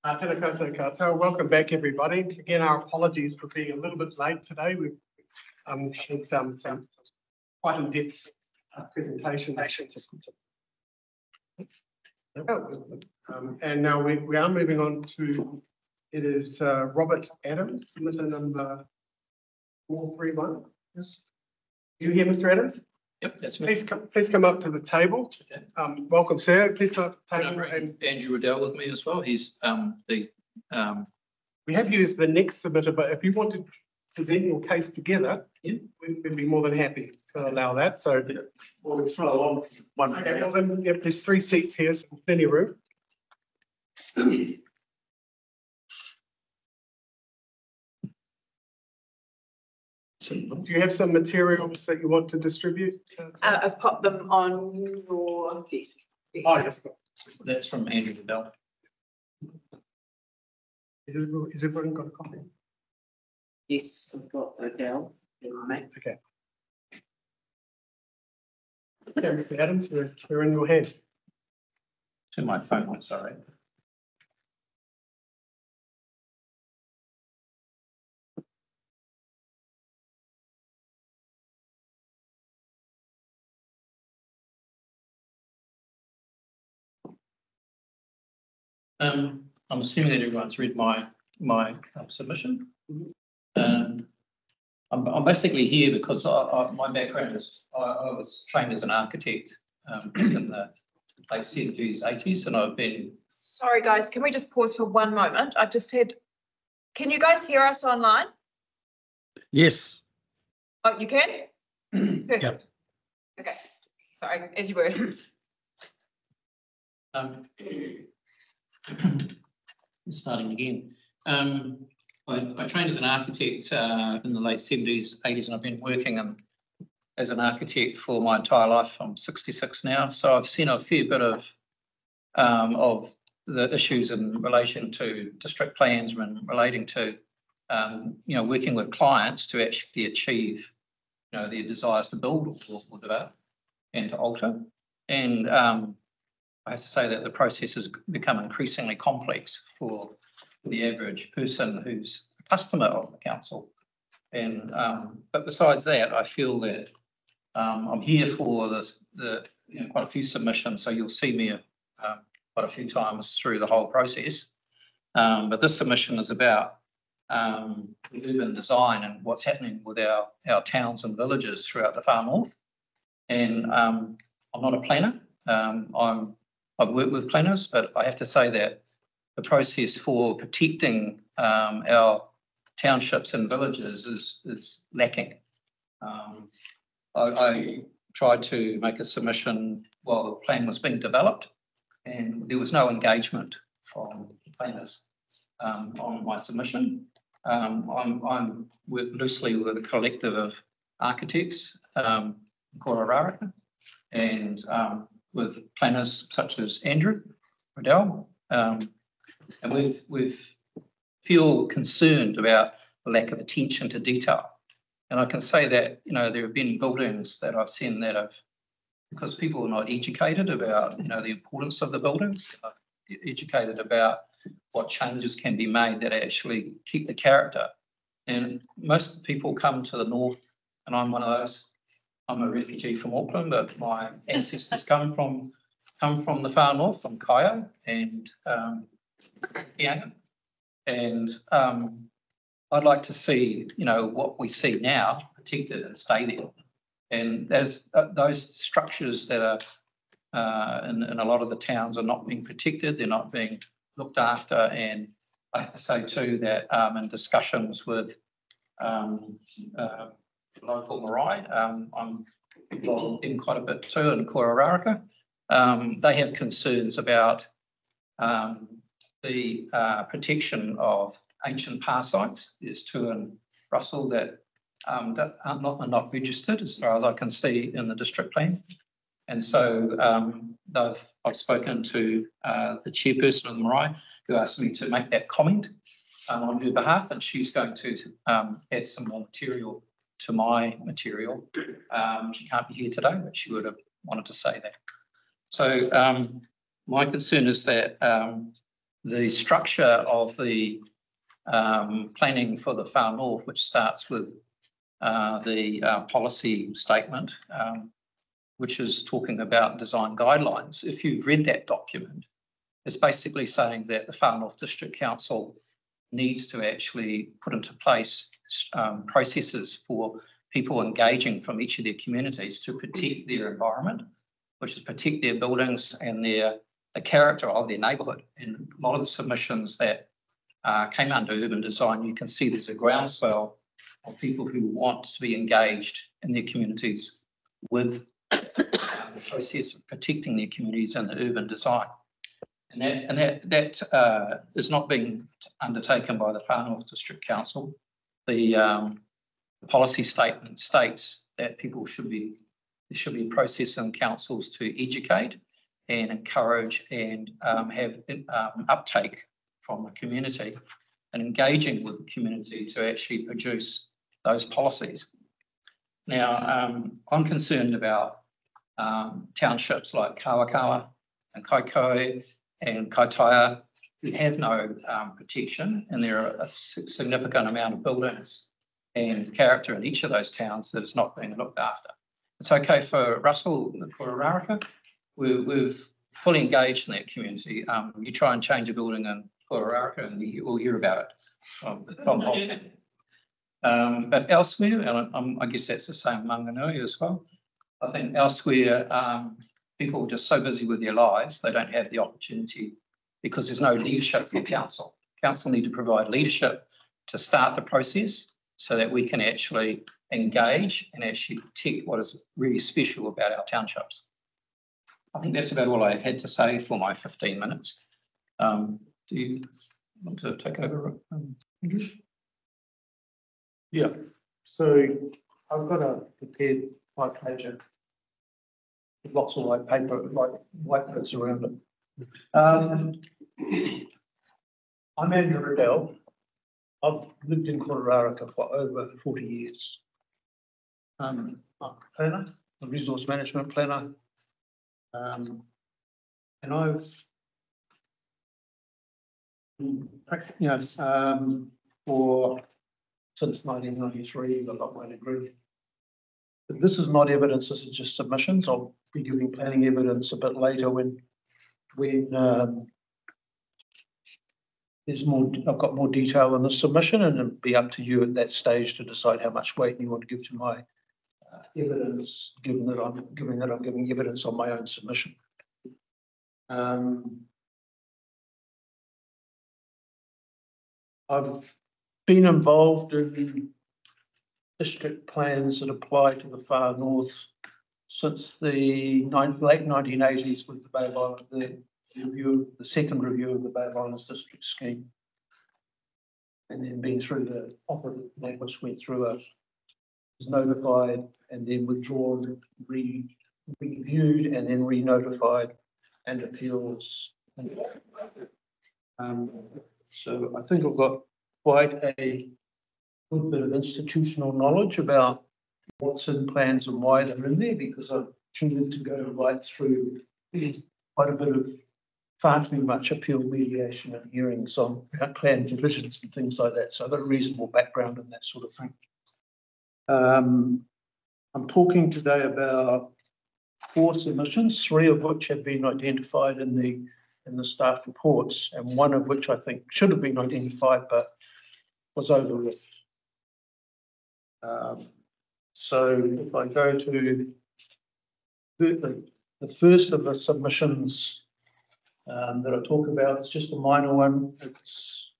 Tēnā koutou katoa. Welcome back, everybody. Again, our apologies for being a little bit late today. We've had some quite in-depth presentations. And now we are moving on to, it is Robert Adams, submitter number 431. Yes. Do you hear Mr. Adams? Yep, that's me. Please come up to the table. Okay. Welcome, sir. Please come up to the table. And Andrew Riddell with me as well. He's we have you as the next submitter, but if you want to present your case together, we'd be more than happy to allow that. So we'll follow on one. Okay, well then, yep, there's 3 seats here, so plenty of room. Do you have some materials that you want to distribute? I've popped them on your desk. Oh, yes. That's from Andrew Riddell. Has everyone got a copy? Yes, I've got a down. Okay. Okay, Mr. Adams, we're in your hands. To my phone, sorry. I'm assuming that everyone's read my submission. I'm basically here because my background is I was trained as an architect in the late 70s, 80s, and I've been. Sorry, guys, can we just pause for one moment? I've just had. Can you guys hear us online? Yes. Oh, you can? Perfect. Yep. Okay. Sorry, as you were. Starting again. I trained as an architect in the late 70s, 80s, and I've been working as an architect for my entire life. I'm 66 now, so I've seen a fair bit of the issues in relation to district plans and relating to working with clients to actually achieve their desires to build or develop and to alter. And I have to say that the process has become increasingly complex for the average person who's a customer of the council. And but besides that, I feel that I'm here for quite a few submissions, so you'll see me quite a few times through the whole process. But this submission is about urban design and what's happening with our towns and villages throughout the far north. And I'm not a planner. I've worked with planners, but I have to say that the process for protecting our townships and villages is lacking. I tried to make a submission while the plan was being developed, and there was no engagement from planners on my submission. I'm work loosely with a collective of architects, Kororaraka, and with planners such as Andrew Riddell, and we've feel concerned about the lack of attention to detail. And I can say that there have been buildings that I've seen that have, because people are not educated about the importance of the buildings, educated about what changes can be made that actually keep the character. And most people come to the north, and I'm one of those. I'm a refugee from Auckland, but my ancestors come from the far north, from Kaikohe and Pianga. And I'd like to see, what we see now protected and stay there. And there's those structures that are in a lot of the towns are not being protected. They're not being looked after. And I have to say too that in discussions with local marae, I'm involved in quite a bit too in Kororaraka. They have concerns about the protection of ancient par sites. There's 2 in Russell that are not registered as far as I can see in the district plan. And so I've spoken to the chairperson of the marae, who asked me to make that comment on her behalf, and she's going to add some more material to my material. She can't be here today, but she would have wanted to say that. So my concern is that the structure of the planning for the far north, which starts with the policy statement, which is talking about design guidelines. If you've read that document, it's basically saying that the Far North District Council needs to actually put into place processes for people engaging from each of their communities to protect their environment, which is protect their buildings and the character of their neighbourhood. And a lot of the submissions that came under urban design, you can see there's a groundswell of people who want to be engaged in their communities with the process of protecting their communities and the urban design. And that is not being undertaken by the Far North District Council. The policy statement states that there should be a process in councils to educate and encourage and have uptake from the community and engaging with the community to actually produce those policies. Now, I'm concerned about townships like Kawakawa and Kaikohe and Kaitaia who have no protection, and there are a significant amount of buildings and character in each of those towns that is not being looked after. It's okay for Russell, the Kororaraka. We've fully engaged in that community. You try and change a building in Kororaraka and we'll hear about it from Holton. But elsewhere, and I guess that's the same Manganui as well. I think elsewhere, people are just so busy with their lives, they don't have the opportunity because there's no leadership from council. Council need to provide leadership to start the process so that we can actually engage and actually protect what is really special about our townships. I think that's about all I had to say for my 15 minutes. Do you want to take over, Andrew? Yeah. So I've got a prepared white-pager with lots of white paper, like white bits around it. I'm Andrew Riddell. I've lived in Kororaraka for over 40 years. I'm a planner, a resource management planner. And I've, since 1993, I got my degree. But this is not evidence, this is just submissions. I'll be giving planning evidence a bit later when there's more, I've got more detail in the submission, and it'll be up to you at that stage to decide how much weight you want to give to my evidence, given that I'm giving evidence on my own submission. I've been involved in district plans that apply to the far north since the late 1980s with the Bay of Islands, the second review of the Bay of Islands district scheme, and then been through the operative plan, which went through was notified and then withdrawn, reviewed and then re-notified and appeals. So I think I've got quite a good bit of institutional knowledge about what's in plans and why they're in there, because I've tended to go right through quite a bit of far too much appeal mediation and hearings on plan divisions and things like that. So I've got a reasonable background in that sort of thing. I'm talking today about 4 submissions, 3 of which have been identified in the staff reports, and 1 of which I think should have been identified but was overlooked. So if I go to the first of the submissions that I talk about, it's just a minor one. It's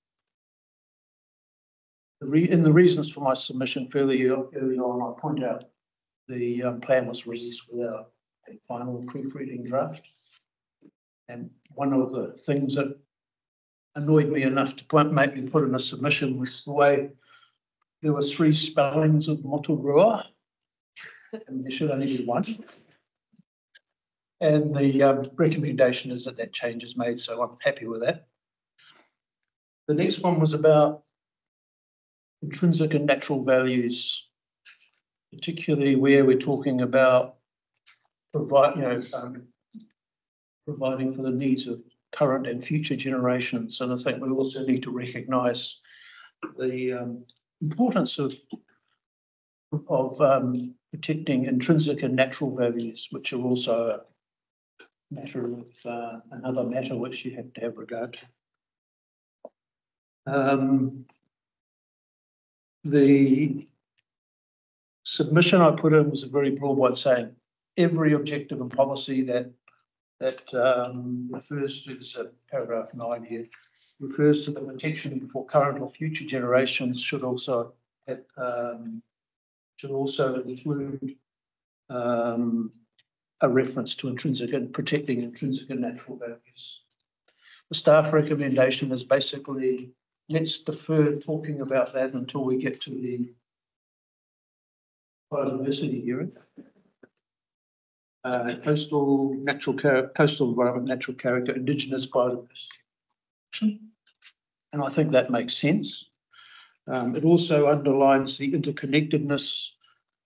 in the reasons for my submission fairly early on, I point out the plan was released without a final proofreading draft. And one of the things that annoyed me enough to make me put in a submission was the way there were 3 spellings of Motorua, and there should only be 1. And the recommendation is that change is made, so I'm happy with that. The next one was about intrinsic and natural values, particularly where we're talking about providing for the needs of current and future generations. And I think we also need to recognise the importance of protecting intrinsic and natural values, which are also a matter of another matter which you have to have regard to. The submission I put in was a very broad one, saying every objective and policy that refers to this paragraph 9 here, refers to the protection for current or future generations should also include a reference to intrinsic and protecting intrinsic and natural values. The staff recommendation is basically, let's defer talking about that until we get to the biodiversity hearing. Coastal environment, natural character, Indigenous biodiversity. And I think that makes sense. It also underlines the interconnectedness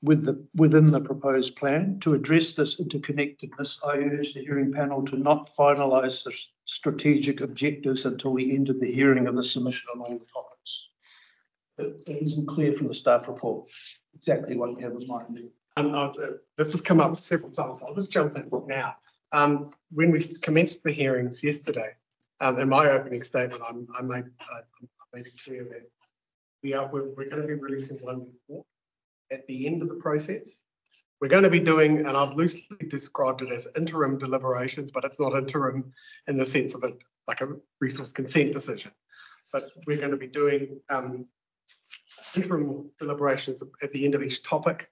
within the proposed plan. To address this interconnectedness, I urge the hearing panel to not finalise the strategic objectives until we end the hearing of the submission on all the topics. It isn't clear from the staff report exactly what you have in mind. This has come up several times. I'll just jump in now. When we commenced the hearings yesterday, in my opening statement, I made it clear that we're going to be releasing one report at the end of the process. We're going to be doing, and I've loosely described it as interim deliberations, but it's not interim in the sense of it like a resource consent decision. But we're going to be doing interim deliberations at the end of each topic,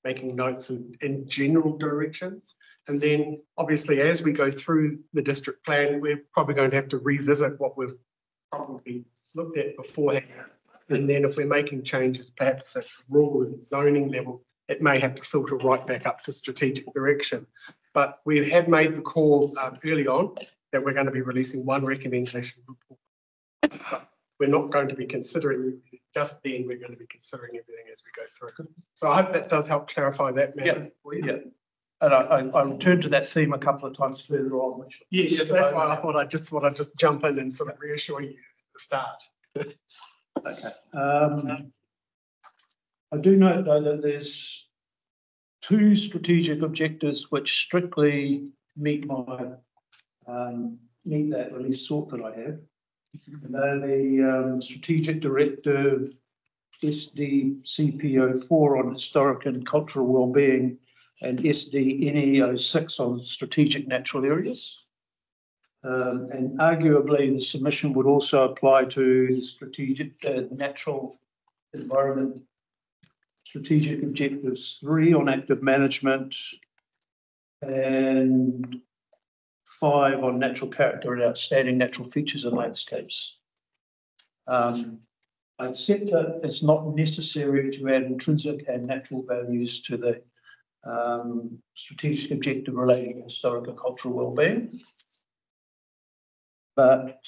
making notes in general directions. And then obviously as we go through the district plan, we're probably going to have to revisit what we've probably looked at beforehand. And then if we're making changes, perhaps at rural and zoning level, it may have to filter right back up to strategic direction. But we have made the call early on that we're going to be releasing one recommendation report. But we're not going to be considering just then, we're going to be considering everything as we go through. So I hope that does help clarify that matter. Yeah. And I returned to that theme a couple of times further on. Which yes, that's why I thought I'd just jump in and sort of reassure you at the start. Okay. I do note though that there's two strategic objectives which strictly meet my meet that release sort that I have. The strategic directive SDCP04 on historic and cultural wellbeing and SDNE06 on strategic natural areas. And arguably the submission would also apply to the strategic natural environment strategic objectives 3 on active management and 5 on natural character and outstanding natural features and landscapes. I accept that it's not necessary to add intrinsic and natural values to the strategic objective relating to historic and cultural wellbeing. But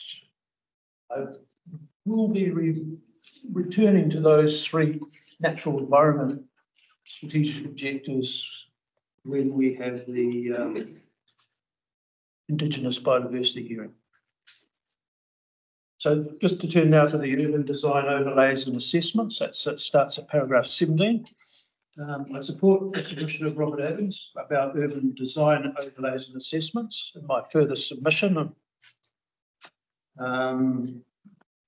I will be returning to those 3 natural environment strategic objectives when we have the Indigenous biodiversity hearing. So just to turn now to the urban design overlays and assessments, that starts at paragraph 17. I support the submission of Robert Adams about urban design overlays and assessments in my further submission.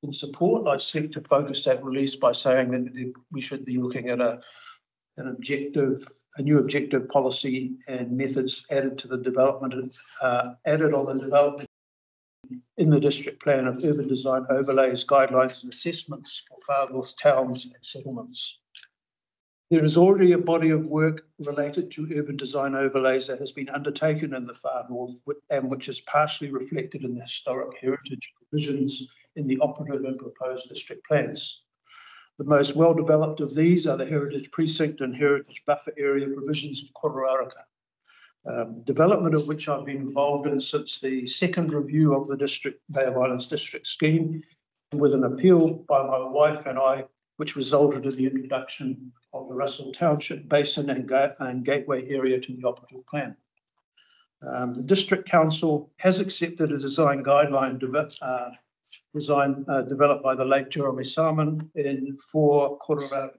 In support, I seek to focus that release by saying that we should be looking at a new objective policy and methods added to the development, added on the development in the district plan of urban design overlays, guidelines and assessments for far north towns and settlements. There is already a body of work related to urban design overlays that has been undertaken in the far north and which is partially reflected in the historic heritage provisions in the operative and proposed district plans. The most well-developed of these are the heritage precinct and heritage buffer area provisions of Kororaraka, development of which I've been involved in since the second review of the Bay of Islands district scheme, with an appeal by my wife and I, which resulted in the introduction of the Russell Township Basin and Gateway area to the operative plan. The District Council has accepted a design guideline developed by the late Jeremy Salmon for Kororau.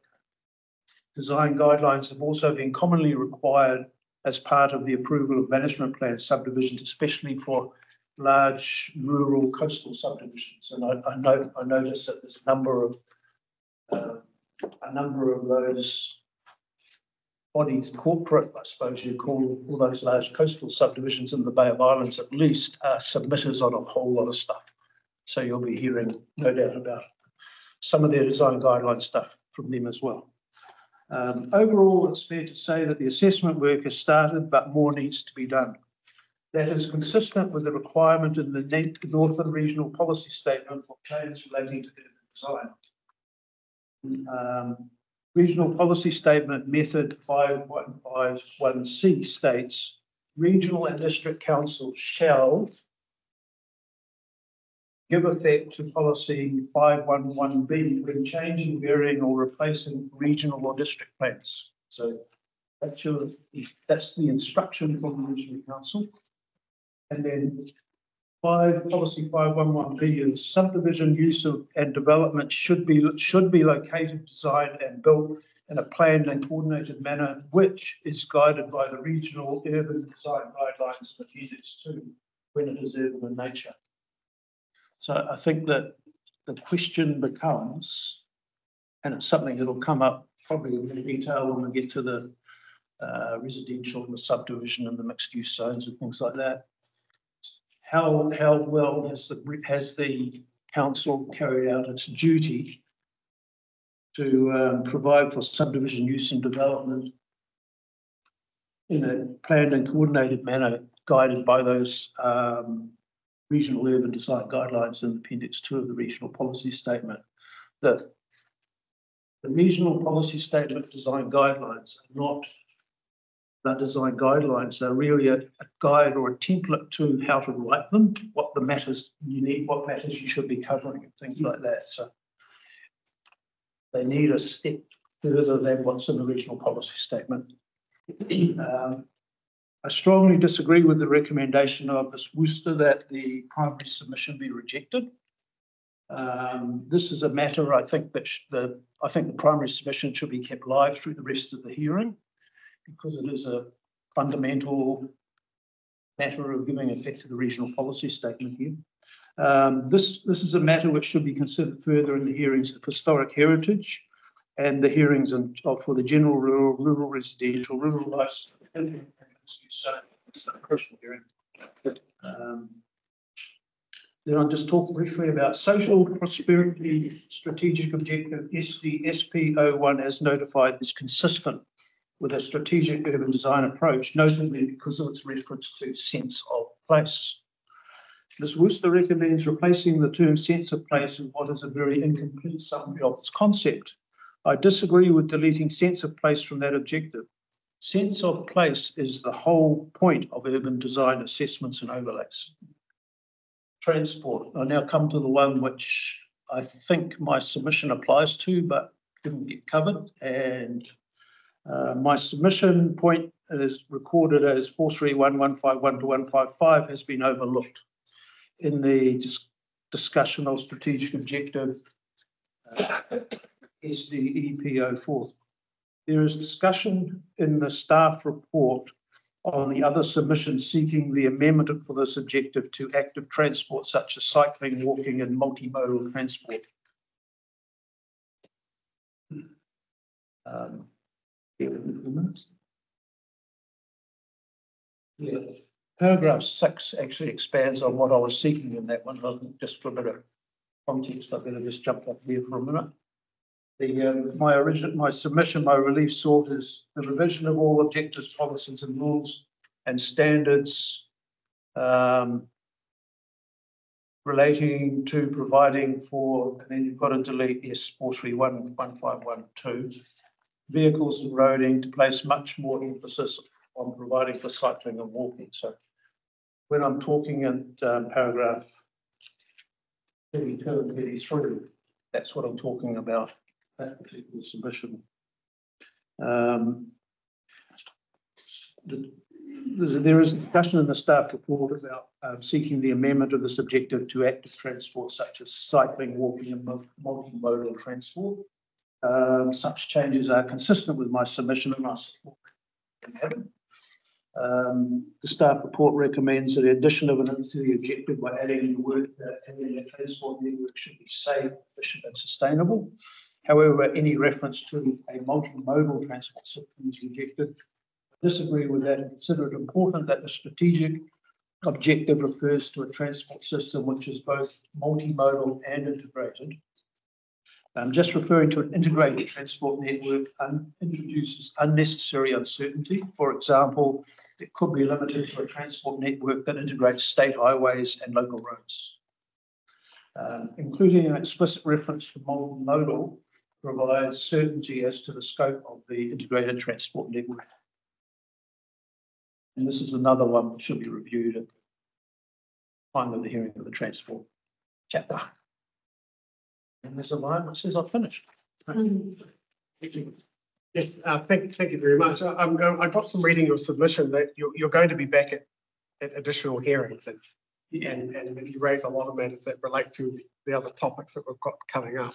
Design guidelines have also been commonly required as part of the approval of management plan subdivisions, especially for large rural coastal subdivisions. And I noticed that there's a number of those bodies, corporate, I suppose you call all those large coastal subdivisions in the Bay of Islands at least, are submitters on a whole lot of stuff. So you'll be hearing, no doubt about it, some of their design guideline stuff from them as well. Overall, it's fair to say that the assessment work has started, but more needs to be done. That is consistent with the requirement in the Northern Regional Policy Statement for plans relating to urban design. Regional Policy Statement Method 5151C states, regional and district councils shall give effect to policy 511B when changing, varying or replacing regional or district plans. So that's the instruction from the regional council. And then policy 511B is subdivision use of and development should be located, designed and built in a planned and coordinated manner, which is guided by the regional urban design guidelines of Appendix 2 when it is urban in nature. So I think that the question becomes, and it's something that'll come up probably in more detail when we get to the residential and the subdivision and the mixed use zones and things like that. How well has the council carried out its duty to provide for subdivision use and development in a planned and coordinated manner, guided by those regional urban design guidelines in Appendix 2 of the Regional Policy Statement? The Regional Policy Statement design guidelines are not the design guidelines. They're really a guide or a template to how to write them, what the matters you need, what matters you should be covering and things like that. So they need a step further than what's in the Regional Policy Statement. I strongly disagree with the recommendation of Ms. Worcester that the primary submission be rejected. This is a matter I think that the primary submission should be kept live through the rest of the hearing, because it is a fundamental matter of giving effect to the Regional Policy Statement here. This is a matter which should be considered further in the hearings of historic heritage and the hearings for the general rural residential, rural life. Then I'll just talk briefly about social prosperity strategic objective SDSP01 as notified is consistent with a strategic urban design approach, notably because of its reference to sense of place. Ms. Worcester recommends replacing the term sense of place with what is a very incomplete summary of its concept. I disagree with deleting sense of place from that objective. Sense of place is the whole point of urban design assessments and overlays. Transport. I now come to the one which I think my submission applies to, but didn't get covered. And my submission point is recorded as 431151 to 155 has been overlooked in the discussion of strategic objectives SDEP04. There is discussion in the staff report on the other submissions seeking the amendment for this objective to active transport such as cycling, walking and multimodal transport. Yeah. Paragraph 6 actually expands on what I was seeking in that one. Just for a bit of context, I better just jump up here for a minute. My submission, my relief sought is the revision of all objectives, policies and rules and standards relating to providing for, and then you've got to delete S43115112, vehicles and roading to place much more emphasis on providing for cycling and walking. So when I'm talking in paragraph 32 and 33, that's what I'm talking about. That particular submission. There is discussion in the staff report about seeking the amendment of this objective to active transport such as cycling, walking and multimodal transport. Such changes are consistent with my submission and I support them. The staff report recommends the addition of an to the objective by adding the word that the transport network should be safe, efficient and sustainable. However, any reference to a multimodal transport system is rejected. I disagree with that and consider it important that the strategic objective refers to a transport system which is both multimodal and integrated. Just referring to an integrated transport network introduces unnecessary uncertainty. For example, it could be limited to a transport network that integrates state highways and local roads. Including an explicit reference to multimodal provides certainty as to the scope of the integrated transport network. And this is another one that should be reviewed at the time of the hearing of the transport chapter. And there's a line that says I've finished. Thank you. Yes, thank you very much. I got from reading your submission that you're going to be back at additional hearings and you raise a lot of matters that relate to the other topics that we've got coming up.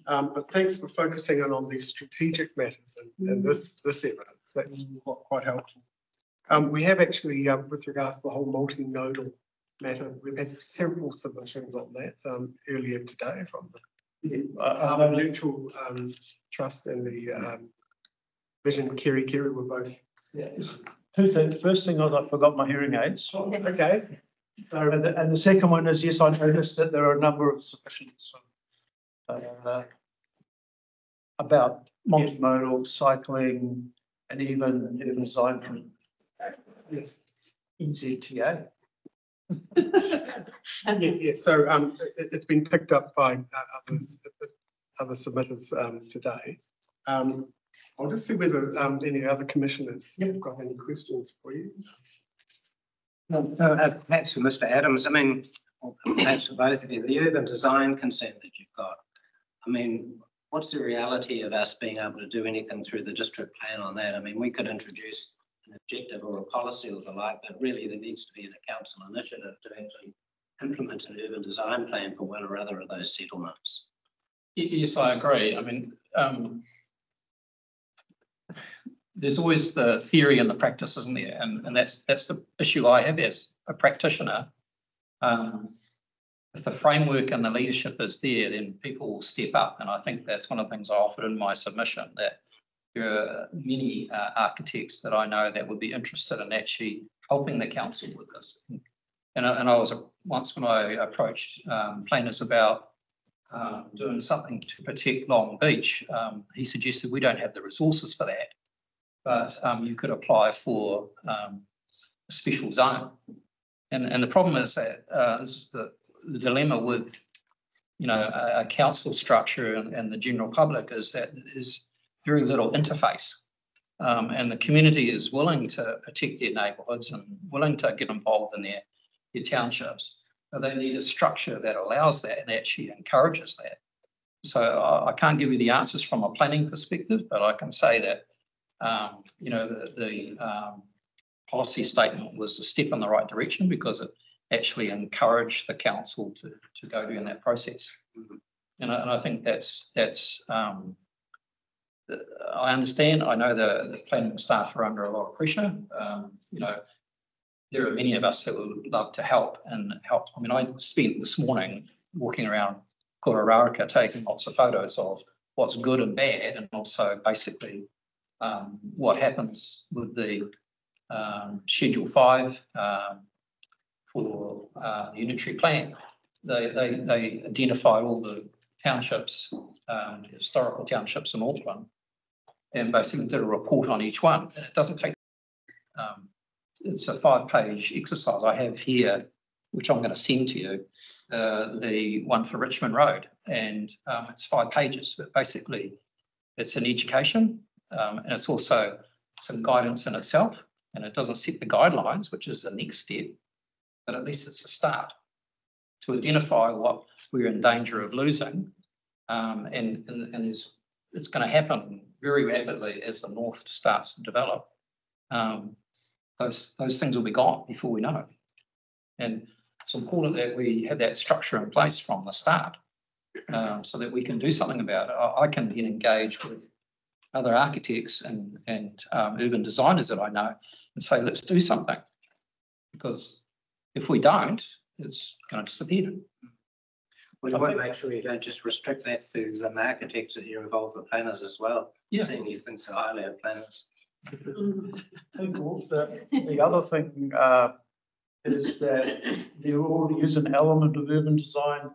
But thanks for focusing in on these strategic matters and this evidence. That's quite helpful. We have actually, with regards to the whole multimodal matter, we've had several submissions on that earlier today from the Carbon Neutral Trust and the Vision Kiri were both. Yeah. Two things. First thing was I forgot my hearing aids. Okay. And the second one is, yes, I noticed that there are a number of submissions about multimodal cycling and even design from NZTA. Yes. So it's been picked up by other submitters today. I'll just see whether any other commissioners have got any questions for you. Perhaps for Mr. Adams, I mean, or perhaps for both of you, the urban design concern that you've got, I mean, what's the reality of us being able to do anything through the district plan on that? I mean, we could introduce an objective or a policy or the like, but really there needs to be a council initiative to actually implement an urban design plan for one or other of those settlements. Yes, I agree. I mean, there's always the theory and the practice, isn't there? And that's the issue I have as a practitioner. If the framework and the leadership is there, then people will step up. And I think that's one of the things I offered in my submission, that there are many architects that I know that would be interested in actually helping the council with this. And I was once when I approached planners about doing something to protect Long Beach, he suggested we don't have the resources for that, but you could apply for a special zone. And the problem is that this is the dilemma with, you know, a council structure and the general public is that there's very little interface. And the community is willing to protect their neighbourhoods and willing to get involved in their townships. But they need a structure that allows that and actually encourages that. So I can't give you the answers from a planning perspective, but I can say that, you know, the policy statement was a step in the right direction because it actually encouraged the council to go down that process. And I think that's I understand. I know the planning staff are under a lot of pressure. You know, there are many of us that would love to help. I mean, I spent this morning walking around Kororaraka taking lots of photos of what's good and bad, and also basically what happens with the Schedule 5 for the unitary plan. They identified all the townships, historical townships in Auckland, and basically did a report on each one. And it doesn't take, it's a 5-page exercise I have here, which I'm going to send to you, the one for Richmond Road. And it's 5 pages, but basically it's an education and it's also some guidance in itself. And it doesn't set the guidelines, which is the next step, but at least it's a start to identify what we're in danger of losing. And it's going to happen very rapidly as the north starts to develop. those things will be gone before we know it. And it's important that we have that structure in place from the start, so that we can do something about it. I can then engage with other architects and urban designers that I know and say, let's do something. Because if we don't, it's going to disappear. We want to make sure you don't just restrict that to the architects, that you involve the planners as well. Yeah. Seeing you think so highly of planners. I think the other thing is that there already is an element of urban design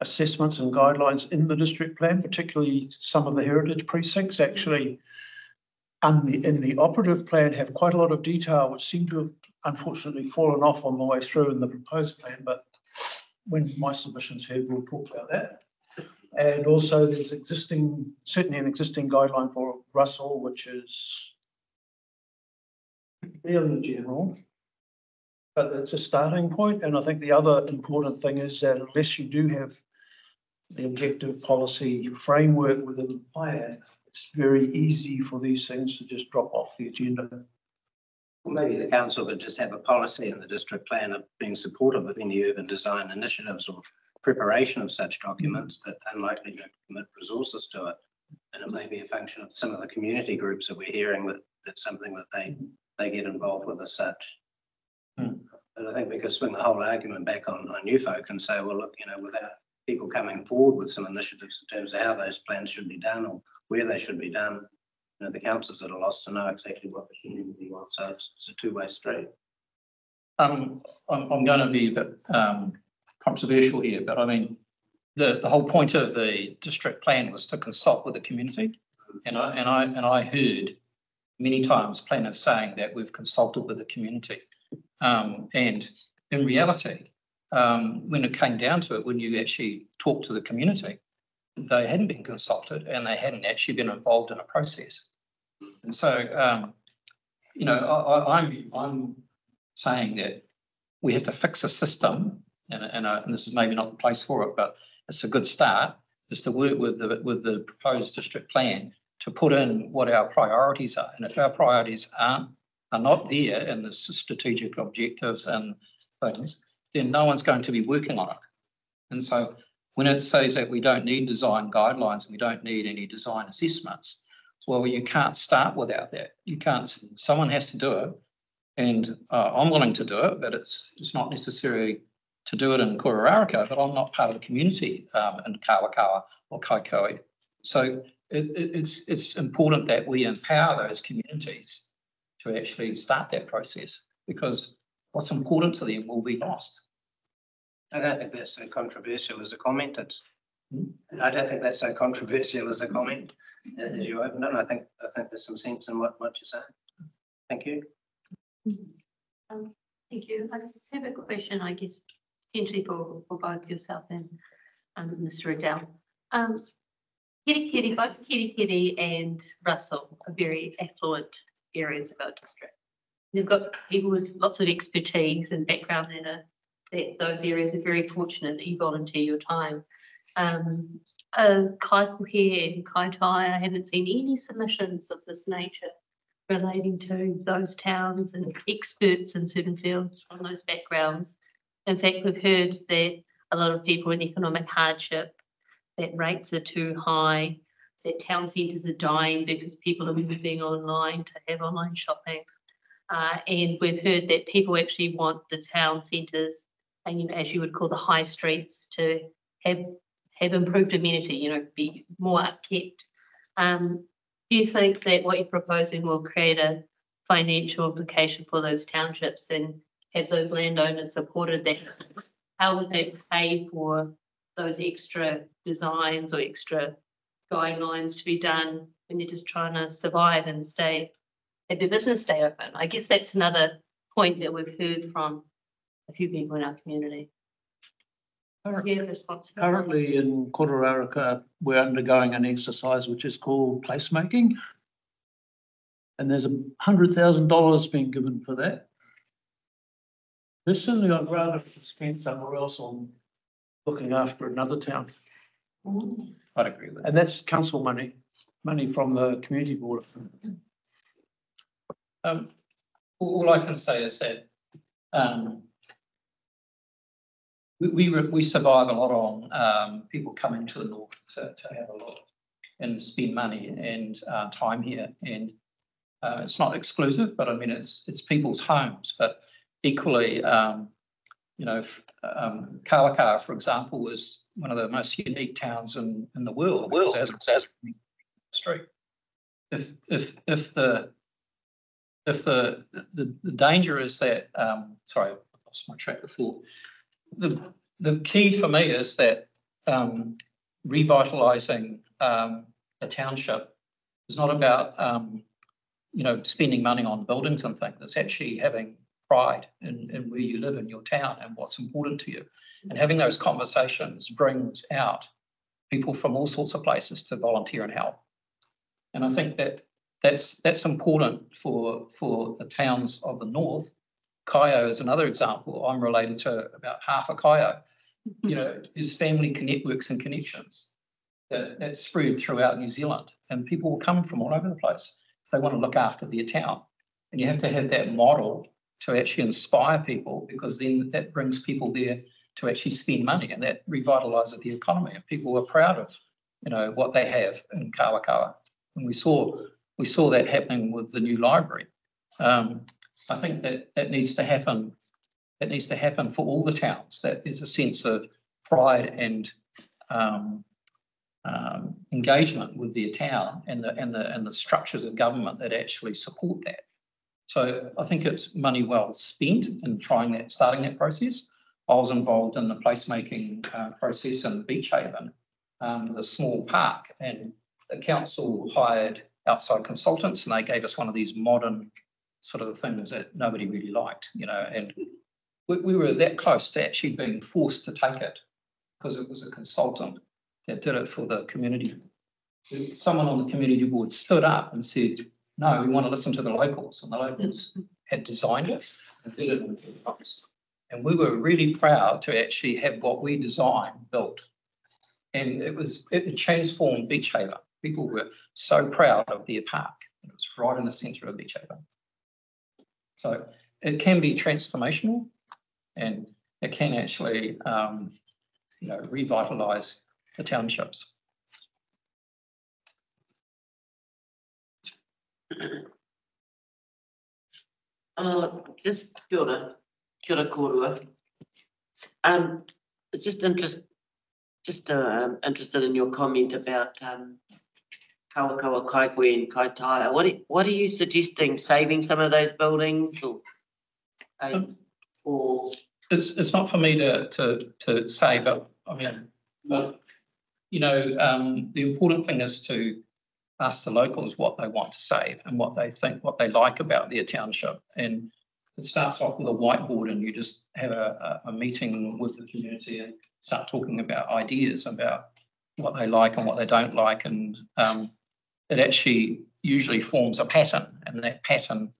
assessments and guidelines in the district plan, particularly some of the heritage precincts actually in the operative plan have quite a lot of detail, which seem to have unfortunately fallen off on the way through in the proposed plan. But when my submission's here, we'll talk about that. And also there's certainly an existing guideline for Russell, which is fairly general, but it's a starting point. And I think the other important thing is that unless you do have the objective policy framework within the plan, it's very easy for these things to just drop off the agenda. Well, maybe the council could just have a policy in the district plan of being supportive of any urban design initiatives or preparation of such documents, but unlikely to commit resources to it. And it may be a function of some of the community groups that we're hearing that that's something that they get involved with as such. But I think we could swing the whole argument back on you folk and say, well, look, without people coming forward with some initiatives in terms of how those plans should be done or where they should be done, the councils that are lost to know exactly what the community wants. So it's a two-way street. I'm going to be a bit controversial here, but I mean, the whole point of the district plan was to consult with the community, and I heard many times planners saying that we've consulted with the community, and in reality, when it came down to it, when you actually talk to the community, they hadn't been consulted and they hadn't actually been involved in a process. And so, I'm saying that we have to fix a system, and this is maybe not the place for it, but it's a good start, is to work with the proposed district plan to put in what our priorities are. And if our priorities are not there in the strategic objectives and things, then no one's going to be working on it. And so when it says that we don't need design guidelines and we don't need any design assessments, well, you can't start without that. You can't, someone has to do it. And I'm willing to do it, but it's not necessary to do it in Kororaraka, but I'm not part of the community in Kawakawa or Kaikohe. So it's important that we empower those communities to actually start that process, because what's important to them will be lost. I don't think that's so controversial as a comment. I don't think that's so controversial as a comment as you opened it. I think there's some sense in what you're saying. Thank you. Thank you. I just have a question, I guess, potentially for both yourself and Mr. Riddell. Both Kirikiri and Russell are very affluent areas of our district. They've got people with lots of expertise and background that those areas are very fortunate that you volunteer your time. Kaikohe and Kaitohe, I haven't seen any submissions of this nature relating to those towns and experts in certain fields from those backgrounds. In fact, we've heard that a lot of people in economic hardship, that rates are too high, that town centres are dying because people are moving online to have online shopping. And we've heard that people actually want the town centres and, as you would call the high streets, to have improved amenity, be more upkept. Do you think that what you're proposing will create a financial implication for those townships, and have those landowners supported that? How would they pay for those extra designs or extra guidelines to be done when you're just trying to survive and have their business stay open? I guess that's another point that we've heard from a few people in our community. Currently in Kororaraka, we're undergoing an exercise which is called placemaking. And there's $100,000 being given for that. Personally, I'd rather spend somewhere else on looking after another town. I'd agree with that. And that's council money from the community board. All I can say is that we survive a lot on people coming to the north to have a look and spend money and time here. And it's not exclusive, but I mean it's people's homes. But equally, you know, Kaikohe, for example, was one of the most unique towns in the world. Street. If the danger is that, sorry, I lost my track before. The key for me is that revitalising a township is not about you know, spending money on buildings and things. It's actually having pride in where you live in your town and what's important to you. And having those conversations brings out people from all sorts of places to volunteer and help. And I think that's important for the towns of the north. Kaikohe is another example. I'm related to about half of Kaikohe. You know, there's family networks and connections that spread throughout New Zealand, and people will come from all over the place if they want to look after their town. And you have to have that model to actually inspire people, because then that brings people there to actually spend money, and that revitalises the economy. And people are proud of, you know, what they have in Kaikohe. And we saw that happening with the new library. I think that needs to happen. That needs to happen for all the towns. That there's a sense of pride and engagement with their town and the structures of government that actually support that. So I think it's money well spent in starting that process. I was involved in the placemaking process in Beach Haven with a small park, and the council hired outside consultants, and they gave us one of these modern sort of things that nobody really liked, you know, and we were that close to actually being forced to take it because it was a consultant that did it for the community. Someone on the community board stood up and said, no, we want to listen to the locals, and the locals had designed it and did it in the box. And we were really proud to actually have what we designed built. And it transformed Beach Haven. People were so proud of their park. It was right in the centre of Beach Haven. So it can be transformational, and it can actually, you know, revitalise the townships. Just kia ora korua. Just interested in your comment about Kaikohe, Kaikohe and Kaitaia. What are you suggesting? Saving some of those buildings, or It's not for me to say, but I mean, but you know, the important thing is to ask the locals what they want to save and what they think, what they like about their township. And it starts off with a whiteboard, and you just have a meeting with the community and start talking about ideas about what they like and what they don't like. And it actually usually forms a pattern, and that pattern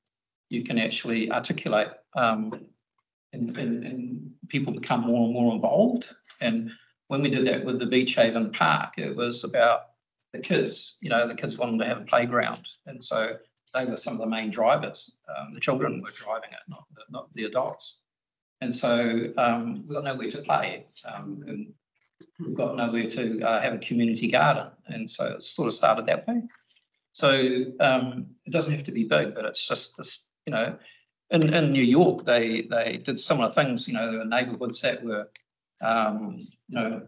you can actually articulate, and people become more and more involved. And when we did that with the Beach Haven Park, it was about the kids. You know, the kids wanted to have a playground, and so they were some of the main drivers. The children were driving it, not the adults. And so we've got nowhere to play, and we've got nowhere to have a community garden. And so it sort of started that way. So it doesn't have to be big, but it's just this, you know, in New York, they did similar things. You know, there were neighbourhoods that were, you know,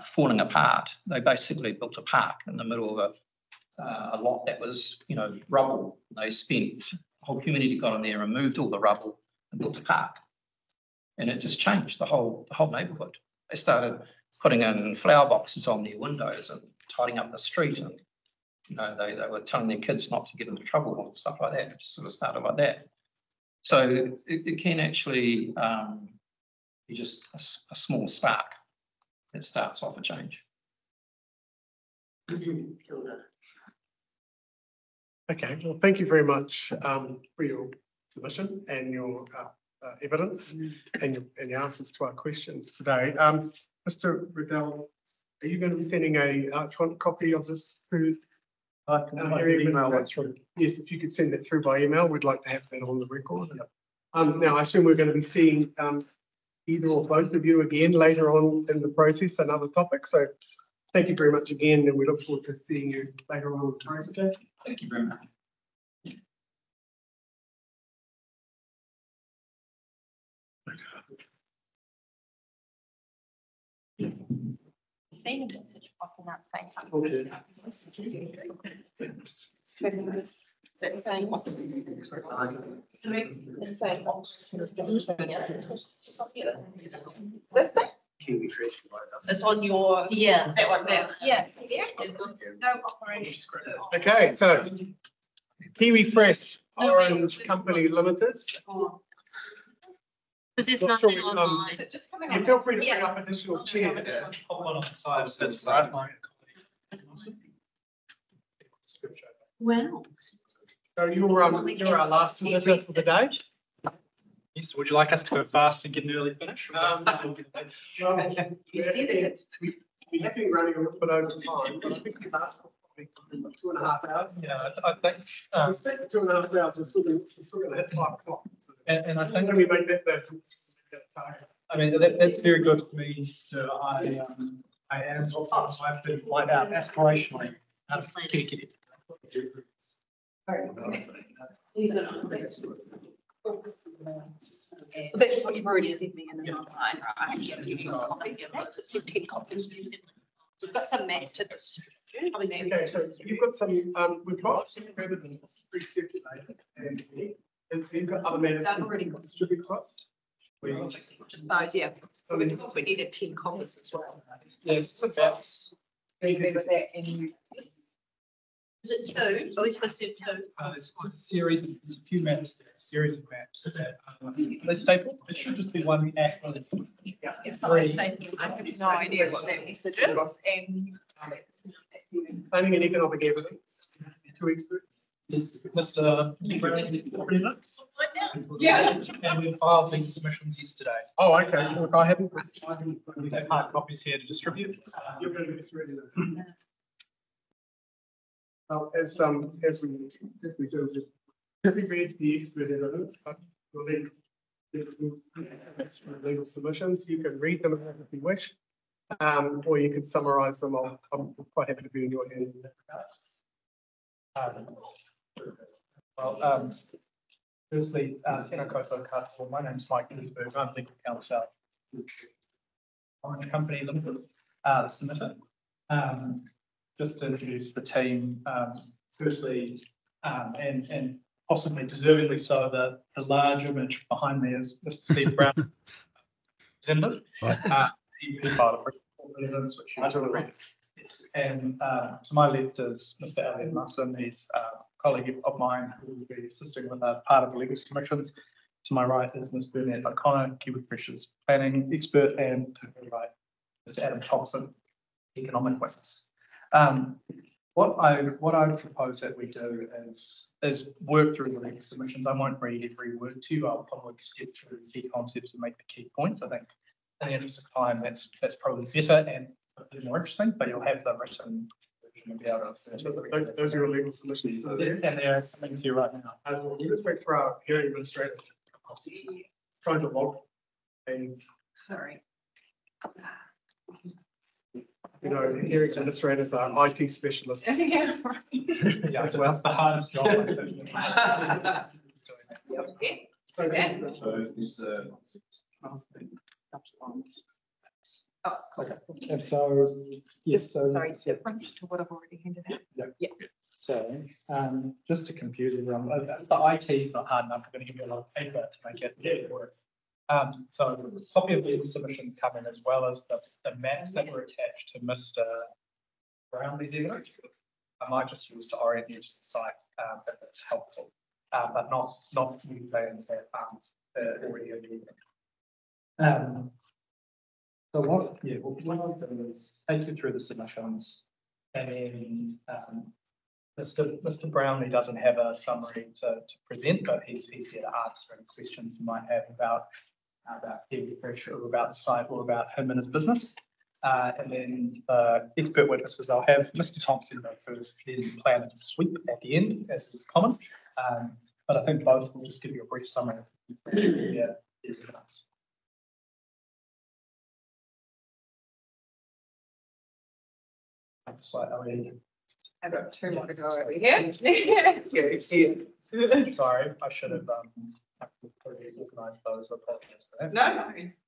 falling apart. They basically built a park in the middle of a lot that was, you know, rubble. They spent, the whole community got in there, removed all the rubble and built a park. And it just changed the whole neighbourhood. They started putting in flower boxes on their windows and tidying up the street. And, you know, they were telling their kids not to get into trouble and stuff like that. It just sort of started like that. So it can actually be just a small spark that starts off a change. Okay, well, thank you very much for your submission and your evidence and your answers to our questions today. Mr. Riddell, are you going to be sending a electronic copy of this to I can Hearing email Mr. it through. Yes, if you could send that through by email, we'd like to have that on the record. Now, I assume we're going to be seeing either or both of you again later on in the process, another topic. So thank you very much again, and we look forward to seeing you later on in the process. Thank you very much. Seen a message popping up saying something. Okay. That's saying. It's saying. This thing, Kiwi Fresh. it's on your, Yeah. that one there. Yeah. No operation. Okay, so Kiwi Fresh Orange Company Limited. Because there's Not sure, nothing online. Is it just coming You on? feel free to bring Yeah. up additional chairs. That's right. Wow. So you're our last submitter for the day. Yes, would you like us to go fast and get an early finish? Well, we have been running a little bit over time, but I think we've asked for probably 2.5 hours. Yeah, I think, If we stick to 2.5 hours, we're still gonna hit 5 o'clock. So and I how think, do we make that target? I mean, that's very good for me, so I am, I've been flat out aspirationally out of Kaikohe. That's what you've already sent me in the online, right? Copies of that, it's in 10 copies. We've got some maps to distribute. Okay, so you've got some, we've got some evidence pre-circulated, and you've got other matters Done already. to distribute to us. Just those, yeah. We needed 10 copies as well. Yes, that's, Is it two? Are we supposed to do two? there's a series, there's a few maps there, a series of maps that, they stapled, it should just be one act. Yes, I have no idea what that message is and. Planning and economic evidence, 2 experts. Is Mr. Minutes? Yeah. And we filed legal submissions yesterday. Oh, okay, look, I haven't. We have hard copies here to distribute. You're going to be through it. Well, as we do, if we read the expert evidence, we'll then that's for legal submissions. You can read them if you wish, or you can summarize them. I'm quite happy to be in your hands in that regard. Firstly, tēnā koutou katoa. My name's Mike Ginsberg. I'm legal counsel. Orange Company Limited, the submitter. Just to introduce the team, firstly, and possibly deservingly so, the large image behind me is Mr. Steve Brown, representative. He filed a principal evidence, which you yes. And to my left is Mr. Elliot Musson. He's a colleague of mine who will be assisting with a part of the legal submissions. To my right is Ms. Burnett O'Connor, Kiwi Fresh's planning expert, and to her right, Mr. Adam Thompson, economic witness. What I propose that we do is work through the legal submissions. I won't read every word to you. I'll probably skip through the key concepts and make the key points. I think in the interest of time, that's probably better and a bit more interesting, but you'll have the written version and be able to. Those are your legal submissions. And they're coming to you right now. We just wait for our hearing administrator to trying to log and Sorry. you know, hearing administrators are IT specialists. Yeah. Yeah, so that's the hardest job. I think. So this is the- Oh, cool. And so, yes, so. Sorry, different to what I've already handed out. So, just to confuse everyone, the IT is not hard enough. We're going to give you a lot of paper to make it work. So a copy of legal submissions come in as well as the maps that were attached to Mr. Brownlee's evidence. I might just use to orient you to the site if it's helpful, but not new plans that already are. So what I'll do is take you through the submissions, and then Mr. Brownlee doesn't have a summary to present, but he's here to answer any questions you might have about Kiwi Fresh or about the site or about him and his business. And then expert witnesses, I'll have Mr. Thompson go first, then plan and sweep at the end, as is common. But I think both will just give you a brief summary. Yeah. I've got two more to go over here. Sorry, I should have organised those. I apologize for that. No worries.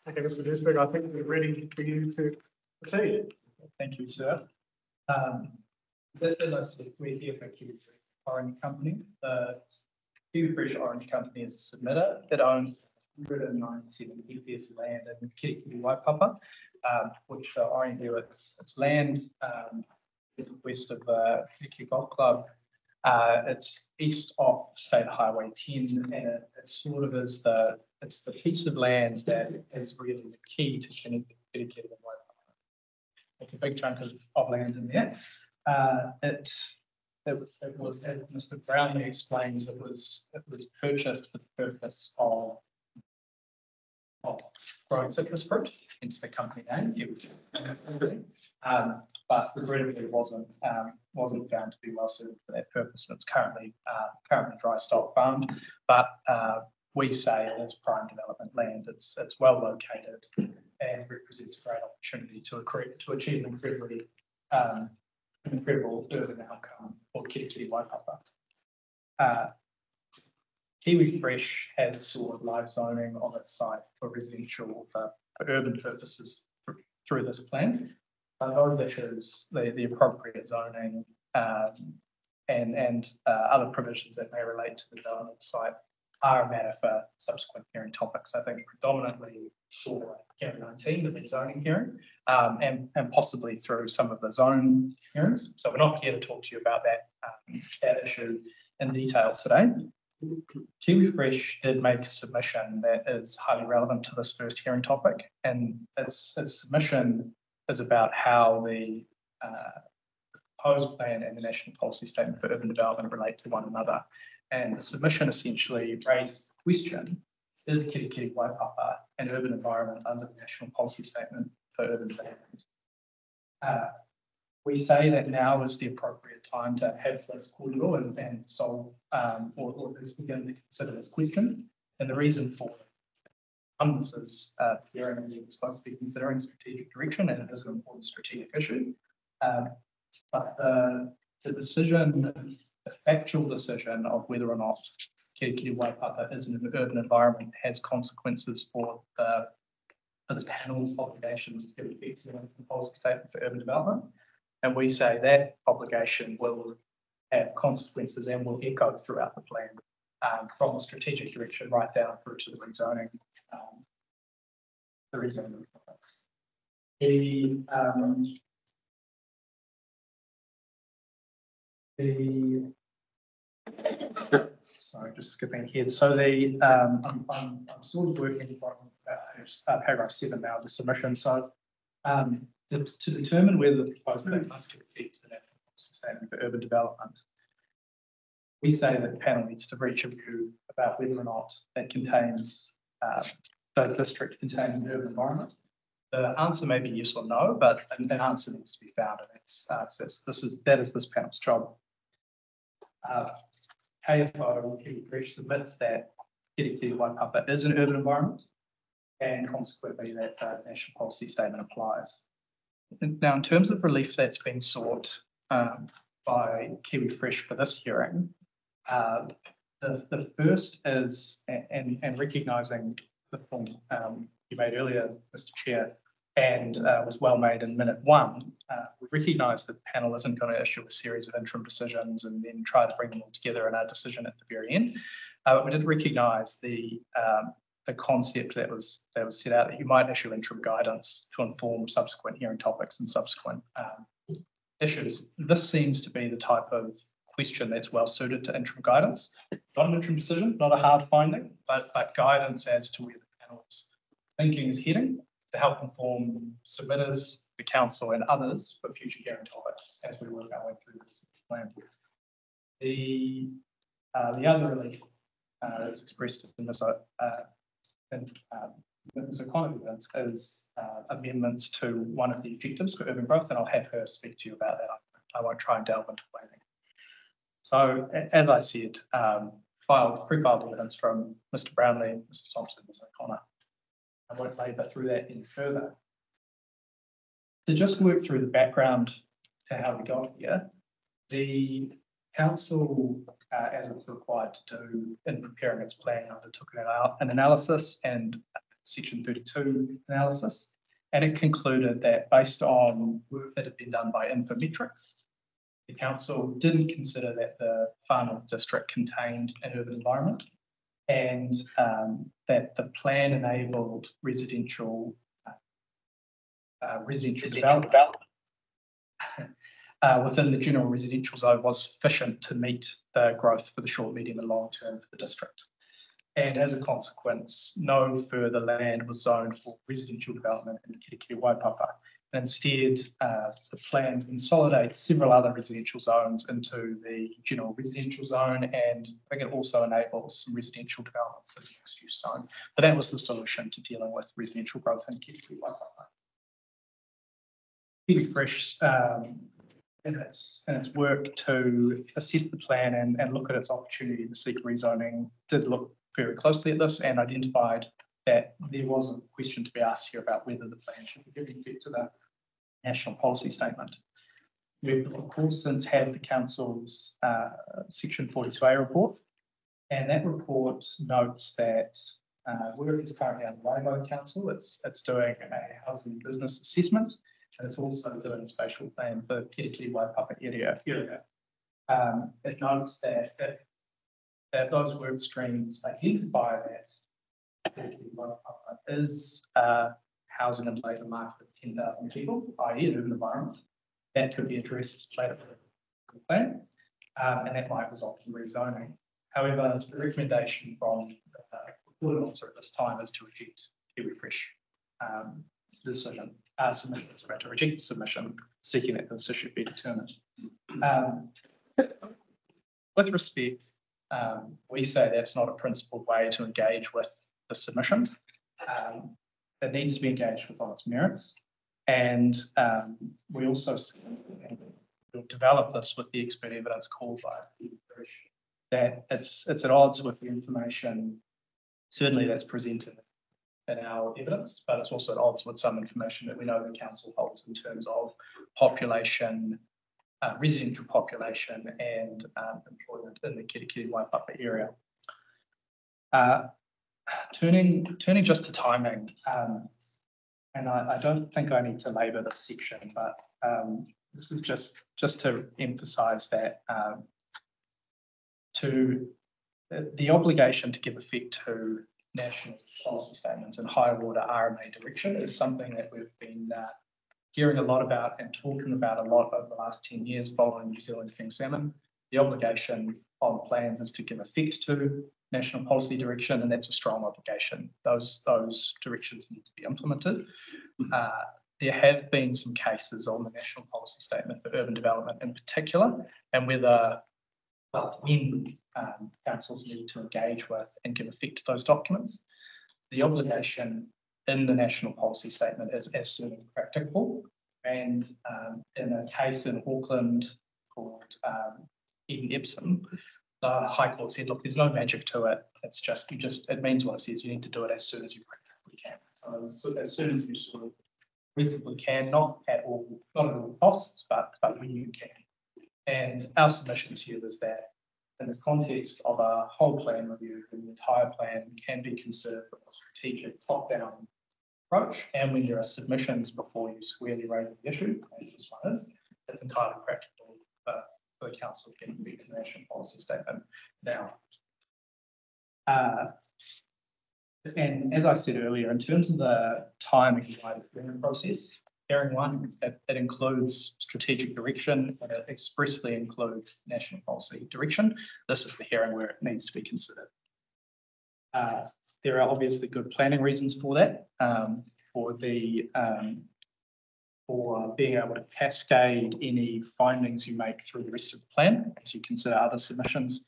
Okay, Mr. Duisberg, I think we're ready for you to proceed. Thank you, sir. As I said, we're here for Kiwi Orange Company. The Kiwi Fresh Orange Company is a submitter. It owns 197 hectares of land in Kirikiri Waipapa, which orient its land west of the Kirikiri Golf Club. It's east of State Highway 10, and it sort of is it's the piece of land that is really the key to Kirikiri and Waipapa. It's a big chunk of land in there. It was, as Mr. Brownlee explains, it was purchased for the purpose of growing citrus fruit, hence the company name. But regrettably wasn't found to be well suited for that purpose. It's currently dry stock farmed, but we say it is prime development land. It's well located and represents a great opportunity to achieve an incredible urban outcome for Kirikiri Waipapa. Kiwi Fresh has sought live zoning on its site for residential for urban purposes through this plan. Those issues, the appropriate zoning and other provisions that may relate to the development site are a matter for subsequent hearing topics. I think predominantly for hearing 19, the rezoning hearing, and possibly through some of the zone hearings. So we're not here to talk to you about that issue in detail today. Kiwi Fresh did make a submission that is highly relevant to this first hearing topic, and its submission is about how the proposed plan and the National Policy Statement for Urban Development relate to one another. And the submission essentially raises the question, is Kirikiri Waipapa an urban environment under the National Policy Statement for Urban Development? We say that now is the appropriate time to have this corridor and solve or at least begin to consider this question. And the reason for this is hearing is supposed to be considering strategic direction, and it is an important strategic issue. But the decision, the factual decision of whether or not Kirikiri Waipapa is an urban environment has consequences for the panel's obligations to give effect to the policy statement for urban development. And we say that obligation will have consequences and will echo throughout the plan, from the strategic direction right down through to the rezoning. Topics. Sorry, just skipping ahead. So I'm sort of working from paragraph 7 now of the submission. So to determine whether the proposed plan must give effect to the National Policy Statement for Urban Development, we say that the panel needs to reach a view about whether or not it contains the district contains an urban environment. The answer may be yes or no, but an answer needs to be found, and that is this panel's job. KFO, Kiwi Fresh, submits that Kirikiri Waipapa is an urban environment, and consequently that national policy statement applies. Now, in terms of relief that's been sought by Kiwi Fresh for this hearing, the first is, and recognising the point you made earlier, Mr. Chair, and was well made in minute one, we recognise that the panel isn't going to issue a series of interim decisions and then try to bring them all together in our decision at the very end. But we did recognise the concept that was set out that you might issue interim guidance to inform subsequent hearing topics and subsequent issues. This seems to be the type of question that's well suited to interim guidance, not an interim decision, not a hard finding, but guidance as to where the panel's thinking is heading to help inform submitters, the council and others for future hearing topics as we work our way through this plan. The other relief that's expressed in this evidence is amendments to one of the objectives for urban growth, and I'll have her speak to you about that. I won't try and delve into planning. So, as I said, pre-filed evidence from Mr. Brownlee, Mr. Thompson, Ms. O'Connor. I won't labour through that any further. To just work through the background to how we got here, the council, as it was required to do in preparing its plan, undertook an analysis and section 32 analysis, and it concluded that based on work that had been done by Infometrics, the council didn't consider that the Far North District contained an urban environment, and that the plan enabled residential development within the general residential zone was sufficient to meet the growth for the short, medium and long term for the district. And as a consequence, no further land was zoned for residential development in Kirikiri Waipapa. Instead, the plan consolidates several other residential zones into the general residential zone, and I think it also enables some residential development for the mixed use zone. But that was the solution to dealing with residential growth in Kirikiri Waipapa. Kiwi Fresh, in its work to assess the plan and look at its opportunity to seek rezoning, did look very closely at this and identified that there was a question to be asked here about whether the plan should be given effect to the national policy statement. We've, of course, since had the council's section 42A report, and that report notes that work is currently underway by the council. It's doing a housing business assessment, and it's also doing a spatial plan for Kirikiri Waipapa area. It notes that those work streams identify that Kirikiri Waipapa is housing and labour market of 10,000 people, i.e. an urban environment. That could be addressed later in the plan, and that might result in rezoning. However, the recommendation from the reporting officer at this time is to reject Kiwi Fresh decision, submission, sorry, to reject the submission, seeking that this issue be determined. With respect, we say that's not a principled way to engage with the submission. It needs to be engaged with on its merits. And we also develop this with the expert evidence called by that it's at odds with the information, certainly that's presented in our evidence, but it's also at odds with some information that we know the council holds in terms of population, residential population and employment in the Kirikiri Waipapa area. Turning just to timing, and I don't think I need to labour this section, but this is just to emphasise that the obligation to give effect to national policy statements in higher order RMA direction is something that we've been hearing a lot about and talking about a lot over the last 10 years following New Zealand's King Salmon. The obligation on plans is to give effect to national policy direction, and that's a strong obligation. Those directions need to be implemented. There have been some cases on the national policy statement for urban development in particular, and whether when councils need to engage with and give effect to those documents. The obligation in the national policy statement is as soon as practicable. And in a case in Auckland called Eden Epsom, the High Court said, look, there's no magic to it. It's just, it means what it says. You need to do it as soon as you practically can. So as soon as you sort of reasonably can, not at all costs, but when you can. And our submission to you is that in the context of a whole plan review, the entire plan can be considered from a strategic top-down approach. And when there are submissions before you squarely raise the issue, as this one is, it's entirely practical for the council to get the national policy statement now. And as I said earlier, in terms of the timing of the hearing process, hearing one, it includes strategic direction and it expressly includes national policy direction. This is the hearing where it needs to be considered. There are obviously good planning reasons for that, for being able to cascade any findings you make through the rest of the plan as you consider other submissions.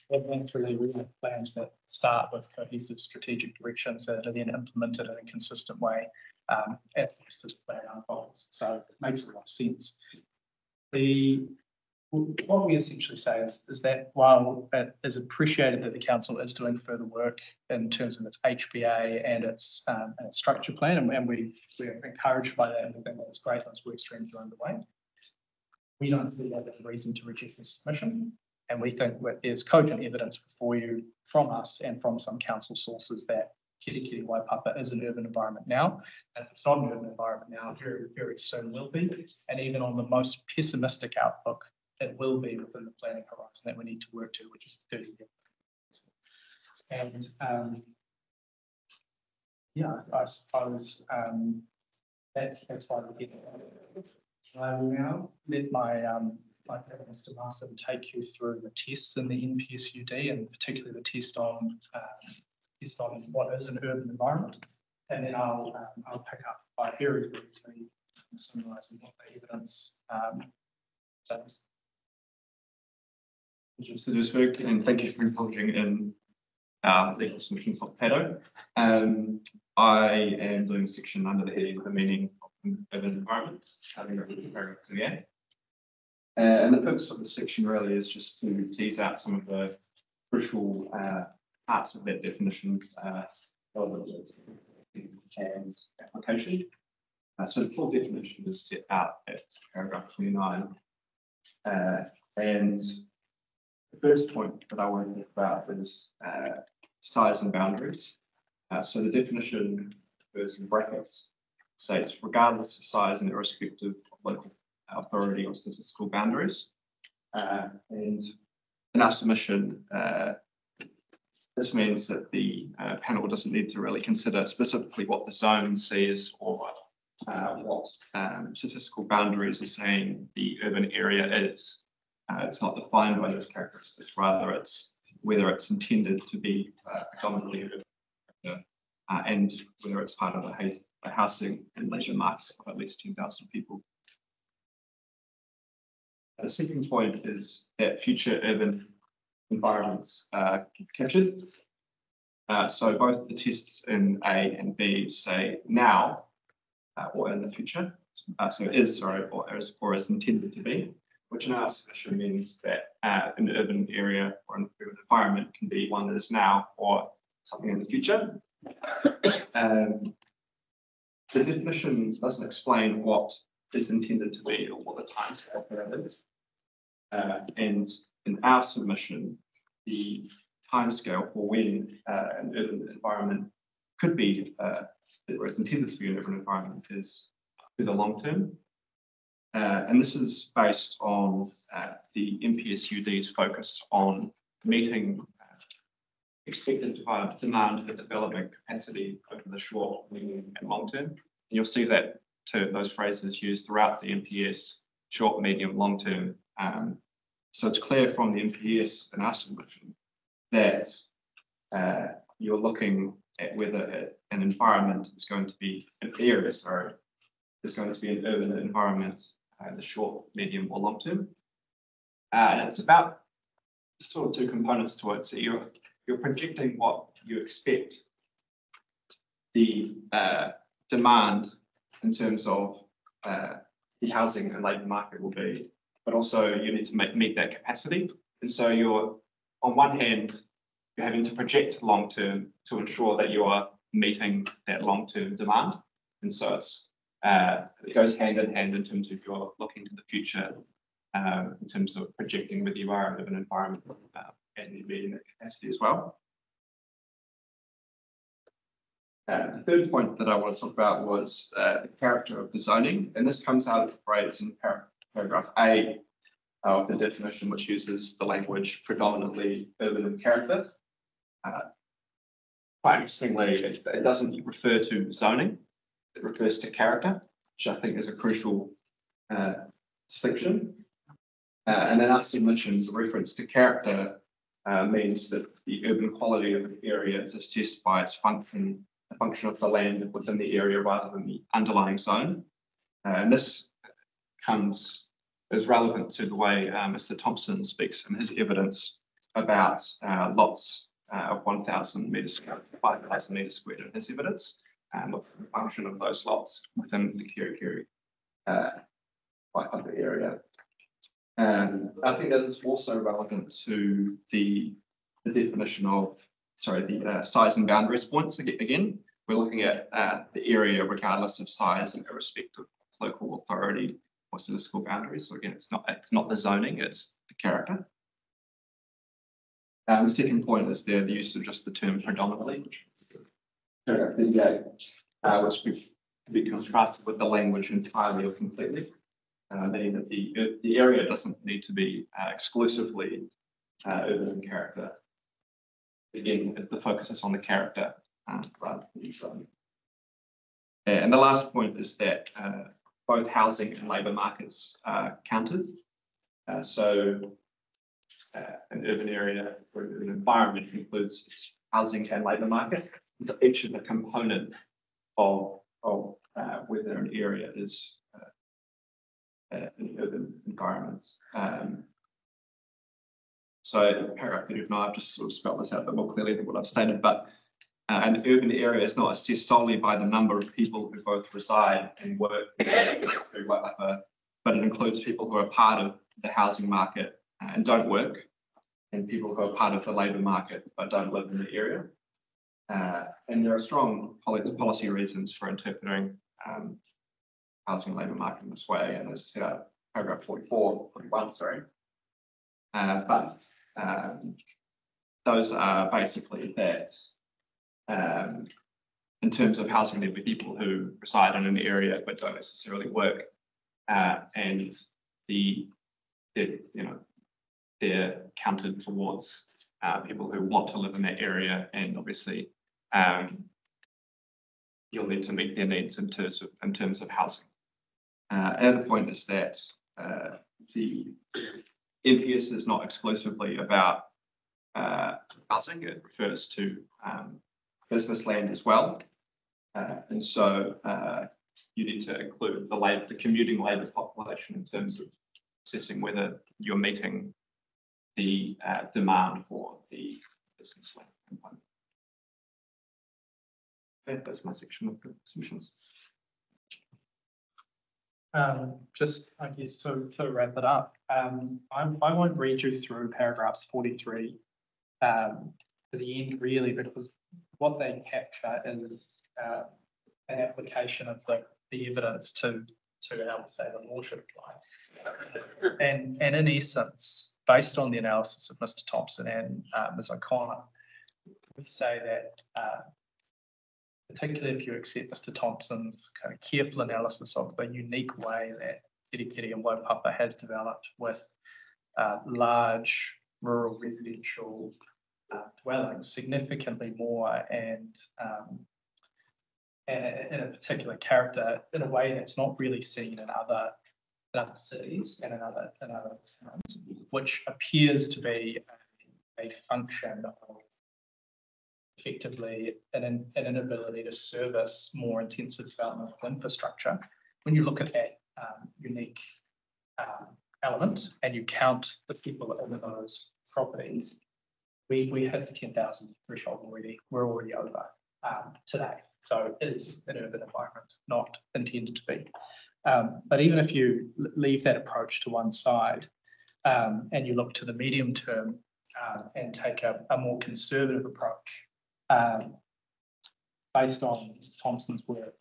Eventually we have plans that start with cohesive strategic directions that are then implemented in a consistent way as the rest of the plan unfolds. So it makes a lot of sense. What we essentially say is that while it is appreciated that the council is doing further work in terms of its HPA and its structure plan, and we're encouraged by that, and we think that's great, those work streams are underway. We don't see that as a reason to reject this submission, and we think that there's cogent evidence before you from us and from some council sources that Kirikiri Waipapa is an urban environment now, and if it's not an urban environment now, very, very soon will be, and even on the most pessimistic outlook, it will be within the planning horizon that we need to work to, which is 30 years. And yeah, I suppose that's why we get it. I will now let my Mr. Marson take you through the tests in the NPSUD, and particularly the test on what is an urban environment, and then I'll pick up by very briefly summarising what the evidence says. Thank you, Mr. Duisberg, and thank you for indulging in legal submissions of potato. I am doing a section under the heading of the meaning of urban environments, having paragraph to the end. And the purpose of this section really is just to tease out some of the crucial parts of that definition relevant to Can's application. So the full definition is set out at paragraph 29. And the first point that I want to talk about is size and boundaries. So the definition goes in brackets, states regardless of size and irrespective of local authority or statistical boundaries. And in our submission, this means that the panel doesn't need to really consider specifically what the zone says or what statistical boundaries are saying the urban area is. It's not defined by those characteristics, rather it's whether it's intended to be predominantly urban and whether it's part of a housing and leisure market of at least 10,000 people. The second point is that future urban environments are captured. So both the tests in A and B say now or in the future. So is, sorry, or is intended to be, which in our submission means that an urban area or an urban environment can be one that is now or something in the future. The definition doesn't explain what is intended to be or what the timescale for that is. And in our submission, the timescale for when an urban environment could be, or is intended to be an urban environment, is for the long term. And this is based on the NPSUD's focus on meeting expected demand for development capacity over the short, medium, and long term. And you'll see that those phrases used throughout the NPS: short, medium, long term. So it's clear from the NPS in our submission that you're looking at whether an environment is going to be an area, sorry, is going to be an urban environment in the short, medium, or long term. And it's about sort of two components to it. So you're projecting what you expect the demand in terms of the housing and labour market will be, but also you need to meet that capacity. And so you're, on one hand, you're having to project long-term to ensure that you are meeting that long-term demand. And so it goes hand in hand in terms of you're looking to the future, in terms of projecting whether you are in an environment and meeting that capacity as well. The third point that I want to talk about was the character of the zoning, and this comes out of the phrase in paragraph A of the definition, which uses the language predominantly urban in character. Quite interestingly, it doesn't refer to zoning, it refers to character, which I think is a crucial distinction. And then our submission, the reference to character means that the urban quality of an area is assessed by its function, the function of the land within the area rather than the underlying zone. And this is relevant to the way Mr. Thompson speaks in his evidence about lots of 1,000 metres squared, 5,000 metres squared in his evidence, the function of those lots within the Kaikohe 500 area. I think that is also relevant to the definition of, the size and boundaries points. Again, we're looking at the area regardless of size and irrespective of local authority or statistical boundaries. So again, it's not the zoning, it's the character. The second point is the use of just the term predominantly, which could be contrasted with the language entirely or completely, meaning that the area doesn't need to be exclusively urban in character. Again, the focus is on the character rather than the zoning. And the last point is that both housing and labour markets are counted. So an urban area or an environment includes its housing and labour market. So each of the component of whether an area is an urban environment. So in paragraph 39, I've just sort of spelled this out a bit more clearly than what I've stated, but an urban area is not assessed solely by the number of people who both reside and work, but it includes people who are part of the housing market and don't work, and people who are part of the labour market but don't live in the area. And there are strong policy reasons for interpreting housing and labour market in this way, and as I said, paragraph 41, sorry. But those are basically that in terms of housing, there will be people who reside in an area but don't necessarily work, and they're counted towards people who want to live in that area, and obviously you'll need to meet their needs in terms of housing. Another point is that the NPS is not exclusively about housing; it refers to business land as well, and so you need to include the commuting labour population in terms of assessing whether you're meeting the demand for the business land component. Okay, that's my section of the submissions. Just, I guess, to wrap it up, I won't read you through paragraphs 43 to the end, really, because what they capture is an application of the evidence to how we say the law should apply. And in essence, based on the analysis of Mr. Thompson and Ms. O'Connor, we say that particularly if you accept Mr. Thompson's kind of careful analysis of the unique way that Kaikohe and Waipapa has developed with large rural residential dwellings, significantly more and in a particular character in a way that's not really seen in other cities and in other towns, which appears to be a function of effectively an inability to service more intensive development of infrastructure. When you look at that unique element and you count the people in those properties, we hit the 10,000 threshold already. We're already over today. So it is an urban environment, not intended to be. But even if you leave that approach to one side, and you look to the medium term, and take a more conservative approach, based on Mr. Thompson's work,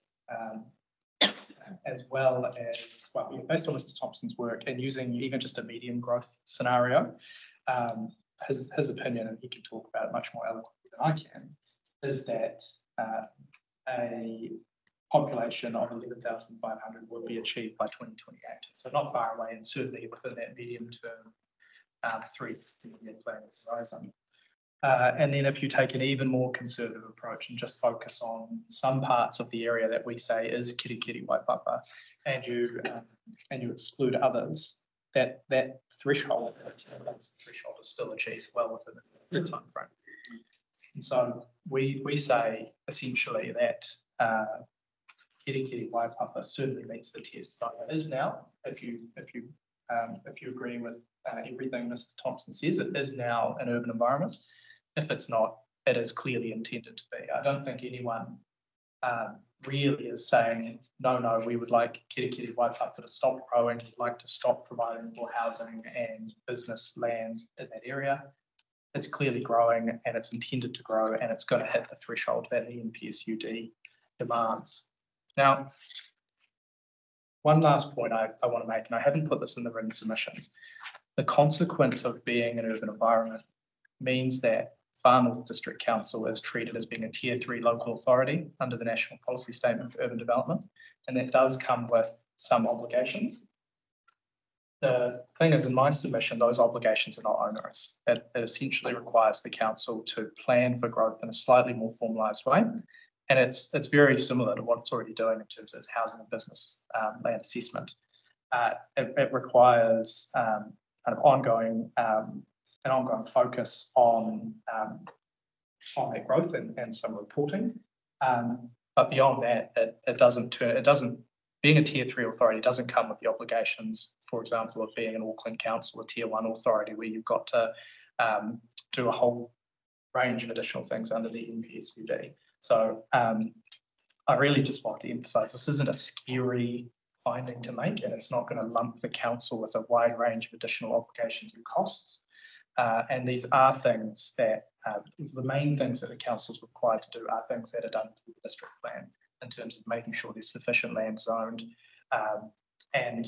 as well as, well, yeah, based on Mr. Thompson's work and using even just a medium growth scenario, his opinion, and he can talk about it much more eloquently than I can, is that a population of 11,500 would be achieved by 2028. So not far away, and certainly within that medium term 3-year plan horizon. And then if you take an even more conservative approach and just focus on some parts of the area that we say is Kirikiri Waipapa, and you exclude others, that threshold is still achieved well within the time frame. And so we say essentially that Kirikiri Waipapa certainly meets the test. But it is now, if you agree with everything Mr. Thompson says, it is now an urban environment. If it's not, it is clearly intended to be. I don't think anyone really is saying, no, we would like Kirikiri Waipapa to stop growing, we'd like to stop providing more housing and business land in that area. It's clearly growing and it's intended to grow, and it's going to hit the threshold that the NPSUD demands. Now, one last point I want to make, and I haven't put this in the written submissions. The consequence of being an urban environment means that Far North District Council is treated as being a Tier 3 local authority under the National Policy Statement for Urban Development, and that does come with some obligations. The thing is, in my submission, those obligations are not onerous. It essentially requires the council to plan for growth in a slightly more formalised way. And it's very similar to what it's already doing in terms of its housing and business land assessment. It requires kind of an ongoing focus on that growth and some reporting. But beyond that, being a Tier 3 authority doesn't come with the obligations, for example, of being an Auckland Council, a Tier 1 authority, where you've got to do a whole range of additional things under the NPSUD. So I really just want to emphasise this isn't a scary finding to make, and it's not going to lump the council with a wide range of additional obligations and costs. And these are things that, the main things that the council is required to do are things that are done through the district plan in terms of making sure there's sufficient land zoned, and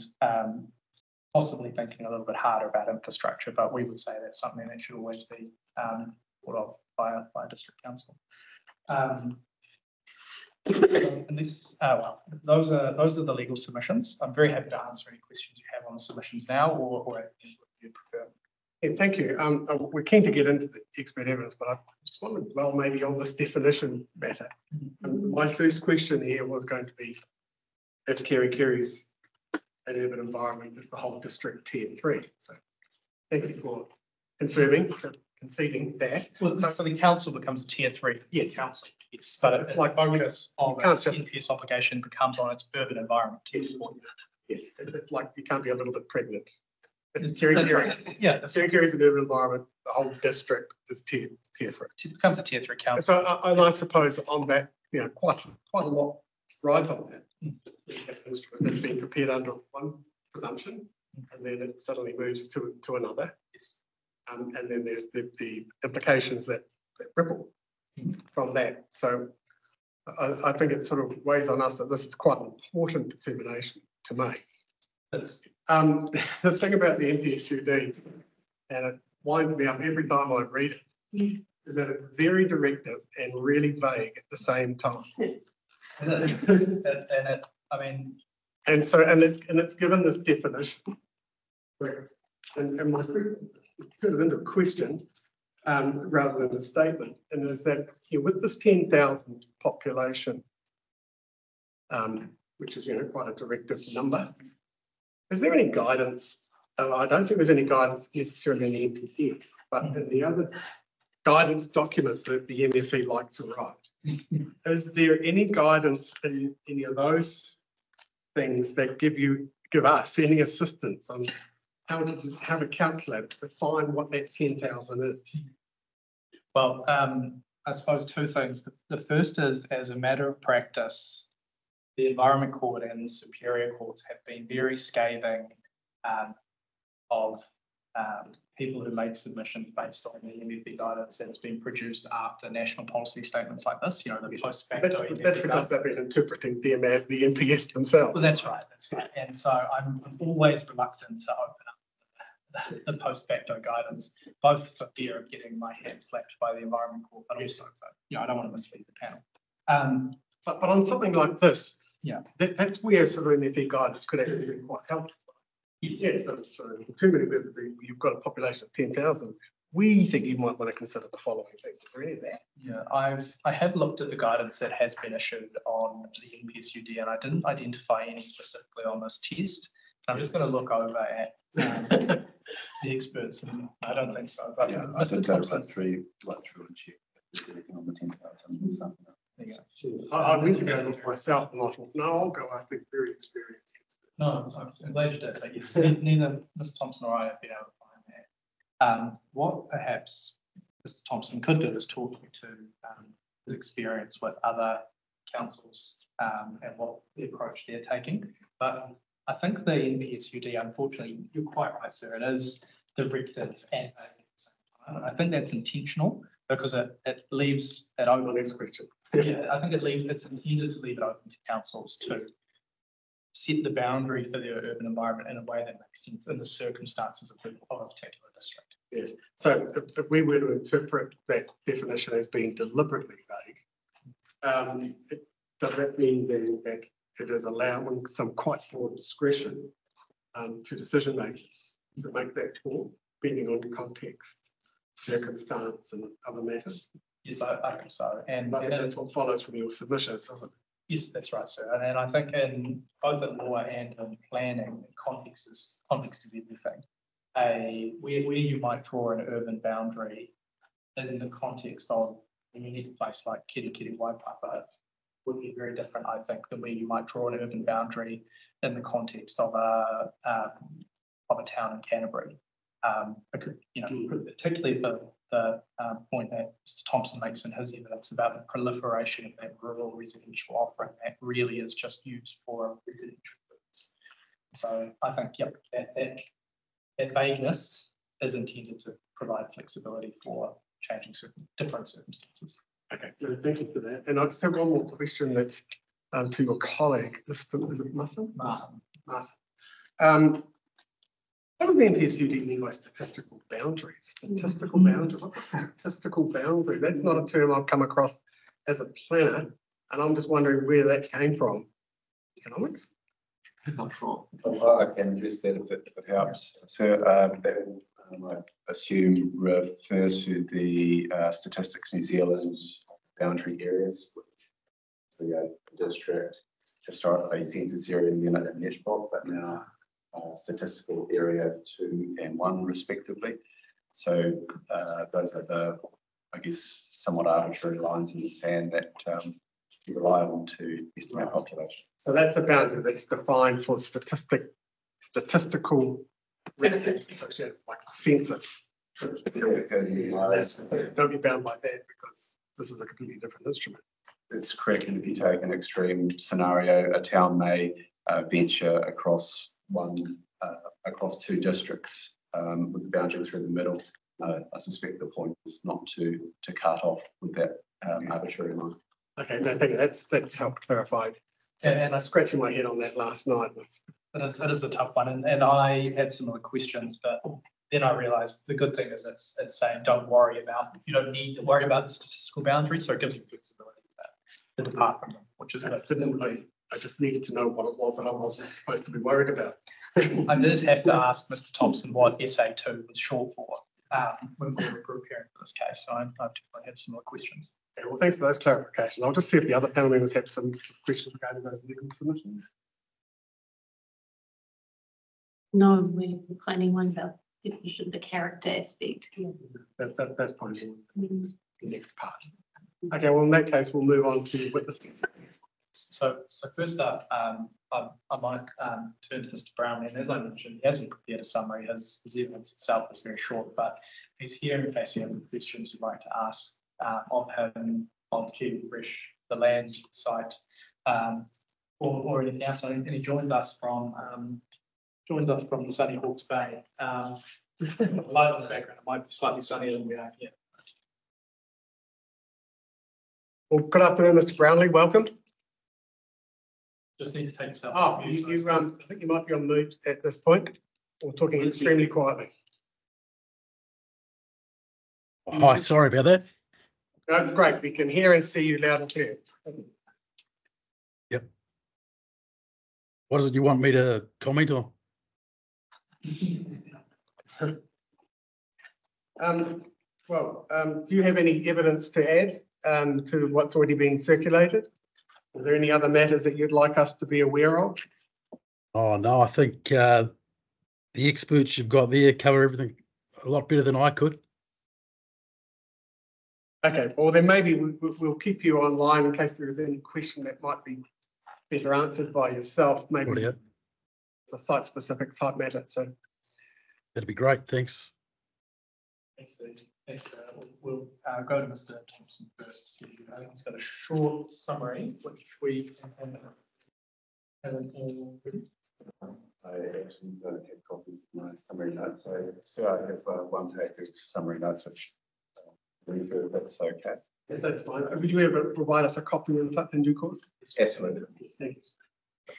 possibly thinking a little bit harder about infrastructure, but we would say that's something that should always be thought of by a district council. And this, well, those are the legal submissions. I'm very happy to answer any questions you have on the submissions now, or if you prefer. Yeah, thank you. We're keen to get into the expert evidence, but I just wanted to dwell maybe on this definition matter. My first question here was going to be if Kirikiri's an urban environment, is the whole district Tier 3? So thank you for confirming, conceding that. Well, so the council becomes a Tier 3. Yes. Council. Yes, but it's like focus on the can't just- NPS obligation becomes on its urban environment. Yes. Yeah, it's like you can't be a little bit pregnant. That's Kirikiri right. Yeah, is an urban environment, the whole district is tier 3. it becomes a Tier 3 council. So I suppose on that, quite a lot rides on that. Instrument that's been prepared under one presumption, and then it suddenly moves to another. Yes. And then there's the implications that ripple from that. So I think it sort of weighs on us that this is quite an important determination to make. The thing about the NPSUD, and it winds me up every time I read it, is that it's very directive and really vague at the same time. And it's given this definition. And my put it into a question rather than a statement, and is that with this 10,000 population, which is quite a directive number, is there any guidance? I don't think there's any guidance necessarily in the NPF, but in the other guidance documents that the MFE like to write, is there any guidance in any of those things that give us any assistance on how to calculate it, define what that 10,000 is? Well, I suppose two things. The first is, as a matter of practice, the Environment Court and the Superior Courts have been very scathing of people who make submissions based on the MFE guidance that's been produced after national policy statements like this, you know, the post facto. That's because they've been interpreting them as the NPS themselves. Well, that's right. And so I'm always reluctant to open up the post facto guidance, both for fear of getting my hand slapped by the Environment Court, but also for, you know, I don't want to mislead the panel. But on something like this, yeah, that's where sort of NFE guidance could actually be quite helpful. Yes, so too many, you've got a population of 10,000. We think you might want to consider the following things. Is there any of that? Yeah, I have looked at the guidance that has been issued on the NPSUD, and I didn't identify any specifically on this test. I'm just going to look over at the experts, and I don't think so. But yeah, Mr. Thompson, run through and check if there's anything on the 10,000 and stuff. I went to go look myself, and I thought, no, I'll go ask the very experienced. No, I'm glad you did, but yes, neither Mr. Thompson or I have been able to find that. What perhaps Mr. Thompson could do is talk to his experience with other councils and what the approach they're taking. But I think the NPSUD, unfortunately, you're quite right, sir, it is directive and I think that's intentional because it leaves it open. Next question. Yeah, I think it's intended to leave it open to councils to set the boundary for their urban environment in a way that makes sense in the circumstances of a particular district. Yes. So if we were to interpret that definition as being deliberately vague, does that mean then that it is allowing some quite broad discretion to decision makers to make that call, depending on the context, circumstance, and other matters? Yes, I think so. And I think that's what follows from your submissions, doesn't it? Yes, that's right, sir. And then I think in both in law and in planning, context is everything. Where you might draw an urban boundary in the context of a unique place like Kirikiri Waipapa would be very different, I think, than where you might draw an urban boundary in the context of a town in Canterbury. You know, particularly for the point that Mr. Thompson makes in his evidence about the proliferation of that rural residential offering that really is just used for residential purpose. So I think, yep, that vagueness is intended to provide flexibility for changing different circumstances. Okay, no, thank you for that. And I just have one more question that's to your colleague. Is it Marcin? Marcin. What does the NPSUD mean by statistical boundary? Statistical boundary. What's a statistical boundary? That's not a term I've come across as a planner, and I'm just wondering where that came from. Economics? Not sure. I can address that if it helps. So that I assume refer to the Statistics New Zealand boundary areas. So district, historically census area unit and Neshbog, but now statistical area 2 and 1 respectively. So those are the, I guess, somewhat arbitrary lines in the sand that you rely on to estimate population. So that's a boundary that's defined for statistical reference associated like census. Don't be bound by that because this is a completely different instrument. That's correct. And if you take an extreme scenario, a town may venture across across 2 districts with the boundary through the middle. I suspect the point is not to cut off with that arbitrary line. Okay, no, thank you. That's helped clarify. And I was scratching my head on that last night. It is a tough one, and I had similar questions, but then I realised the good thing is it's saying you don't need to worry about the statistical boundary, so it gives you flexibility that the department, which is I just needed to know what it was that I wasn't supposed to be worried about. I did have to ask Mr. Thompson what SA2 was short for when we were preparing for this case, so I've definitely had similar questions. Okay, well, thanks for those clarifications. I'll just see if the other panel members have some questions regarding those legal submissions. No, we're planning one about definition, the character aspect. That's probably the next part. Okay, well, in that case, we'll move on to witnesses. So first up, I might turn to Mr. Brown, and as I mentioned, he hasn't prepared a summary. His evidence itself is very short, but he's here in case you have any questions you'd like to ask of him on Kiwi Fresh, the land site, or anything else. And he joined us from the sunny Hawke's Bay. Light in the background, it might be slightly sunnier than we are here. Well, good afternoon, Mr. Brownlee. Welcome. Just need to take yourself. Oh, off mute, you, so- I think you might be on mute at this point or talking extremely quietly. Hi, sorry about that. No, it's great. We can hear and see you loud and clear. What is it you want me to comment on? Do you have any evidence to add to what's already been circulated? Are there any other matters that you'd like us to be aware of? Oh, no, I think the experts you've got there cover everything a lot better than I could. Okay, well then maybe we'll keep you online in case there is any question that might be better answered by yourself. Maybe Rightio. it's a site-specific type matter, so. That'd be great, thanks. Thanks, Steve. Thank you. We'll go to Mr. Thompson first. He's got a short summary, which we haven't all written. I actually don't have copies of my summary notes, so I have one page of summary notes, which if that's okay. Yeah, that's fine. Would you ever provide us a copy in due course? Absolutely. Thank you.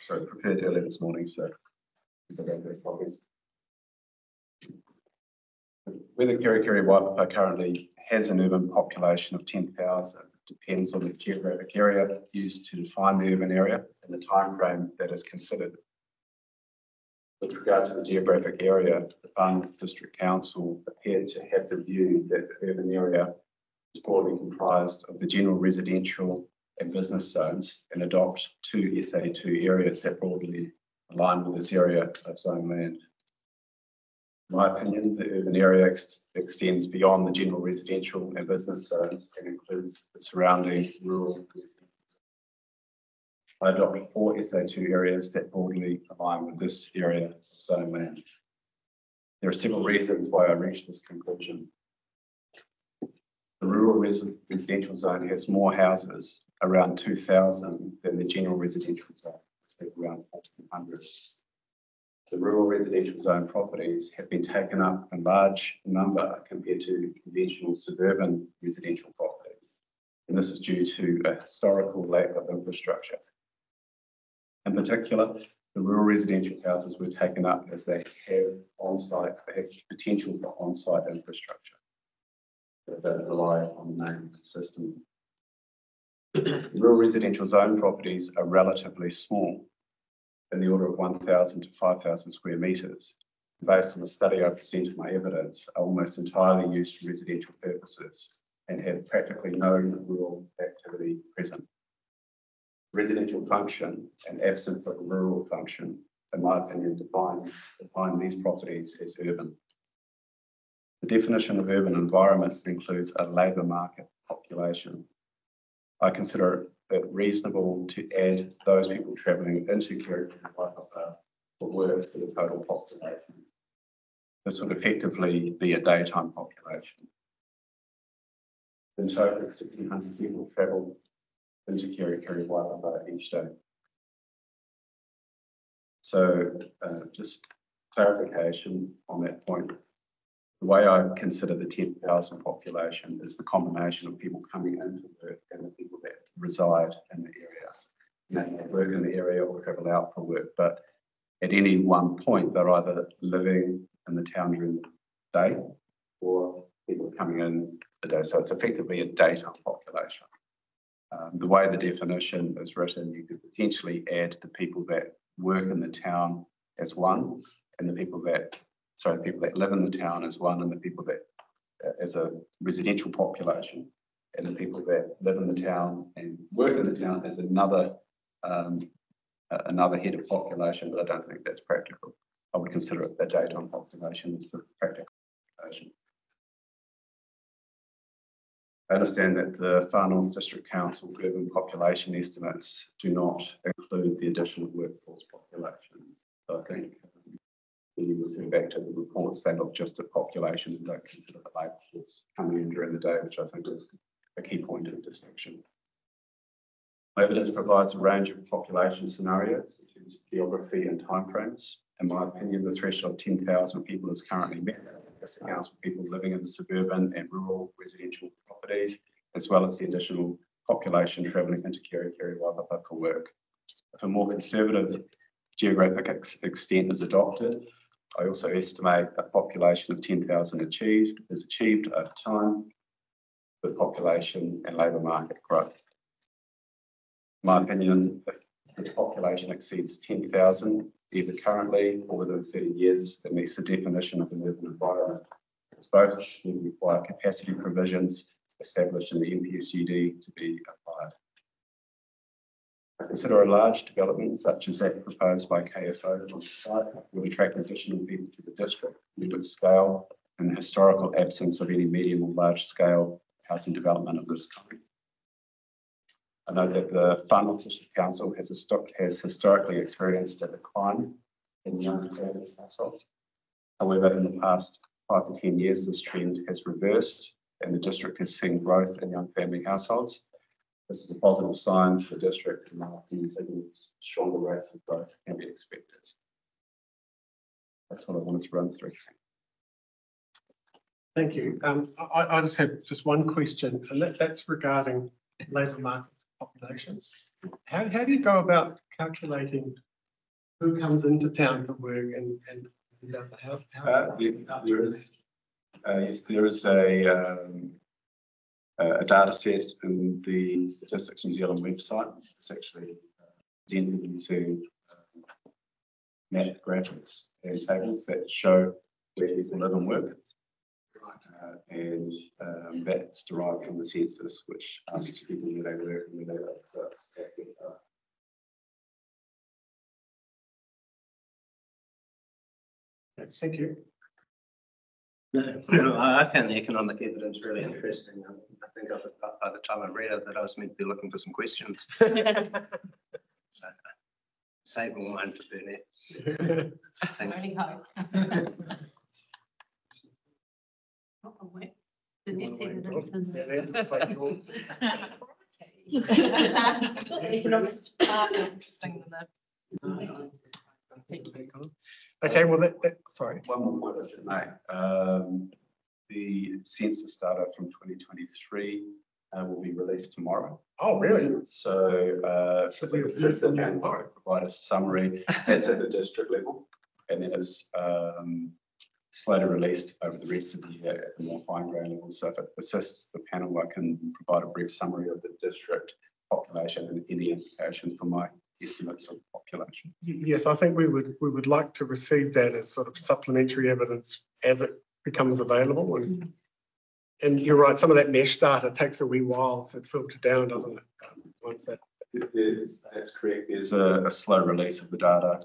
Sorry, prepared early this morning, so I don't have copies. Whether Kaikohe Waipapa currently has an urban population of 10,000 depends on the geographic area used to define the urban area and the timeframe that is considered. With regard to the geographic area, the Far North District Council appeared to have the view that the urban area is broadly comprised of the general residential and business zones and adopt two SA2 areas that broadly align with this area of zone land. In my opinion, the urban area extends beyond the general residential and business zones and includes the surrounding rural. I adopted 4 SA2 areas that broadly align with this area of zone land. There are several reasons why I reached this conclusion. The rural residential zone has more houses, around 2,000, than the general residential zone, around 1,400. The rural residential zone properties have been taken up in large number compared to conventional suburban residential properties, and this is due to a historical lack of infrastructure. In particular, the rural residential houses were taken up as they have potential for on-site infrastructure that rely on the main system. Rural residential zone properties are relatively small, in the order of 1,000 to 5,000 square metres. Based on the study I presented my evidence, are almost entirely used for residential purposes and have practically no rural activity present. Residential function and absent of rural function, in my opinion, define these properties as urban. The definition of urban environment includes a labour market population. I consider it reasonable to add those people travelling into Kaikohe Waipapa for work to the total population. This would effectively be a daytime population. In total, 1,600 people travel into Kaikohe Waipapa each day. So just clarification on that point. The way I consider the 10,000 population is the combination of people coming into work and the people that reside in the area. They work in the area or travel out for work, but at any one point, they're either living in the town during the day or people coming in the day. So it's effectively a daytime population. The way the definition is written, you could potentially add the people that work in the town as one, and the people that live in the town as one, and the people that as a residential population, and the people that live in the town and work in the town as another head of population, but I don't think that's practical. I would consider it a daytime population as the practical population. I understand that the Far North District Council urban population estimates do not include the additional workforce population. So I think we refer back to the reports, they look just at population and don't consider the labour force coming in during the day, which I think is a key point of distinction. My evidence provides a range of population scenarios in terms of geography and timeframes. In my opinion, the threshold of 10,000 people is currently met. This accounts for people living in the suburban and rural residential properties, as well as the additional population travelling into Kaikohe Waipapa for work. If a more conservative geographic extent is adopted, I also estimate a population of 10,000 is achieved over time with population and labour market growth. In my opinion, if the population exceeds 10,000, either currently or within 30 years, it meets the definition of an urban environment. It's both will require capacity provisions established in the MPSUD to be applied. I consider a large development such as that proposed by KFO on the site would attract additional people to the district due to its scale and the historical absence of any medium or large scale housing development of this kind. I know that the Far North District Council has historically experienced a decline in young family households. However, in the past 5 to 10 years, this trend has reversed and the district has seen growth in young family households. This is a positive sign for the district, and my opinion signals stronger rates of growth can be expected. That's what I wanted to run through. Thank you. I just have just one question, and that's regarding labour market population. How do you go about calculating who comes into town for work and who does it? There is a data set in the Statistics New Zealand website. It's actually presented into map graphics and tables that show where people live and work. And that's derived from the census, which asks people where they work and where they live. So it's Thank you. No, I found the economic evidence really interesting. I think by the time I read it that I was meant to be looking for some questions. So, saving one for Burnett. Thanks. Oh, wait. The next evidence in there. Economics is far more interesting than the. Okay, well, sorry. one more point I should make. The census data from 2023 will be released tomorrow. Oh, really? So Should we assist the panel to provide a summary that's at the district level, and then is slowly released over the rest of the year at the more fine grain level. So if it assists the panel, I can provide a brief summary of the district population and any implications for my estimates of population. Yes, I think we would like to receive that as sort of supplementary evidence as it becomes available. And you're right, some of that mesh data takes a wee while to filter down, doesn't it? Once that. That's correct. There's a slow release of the data.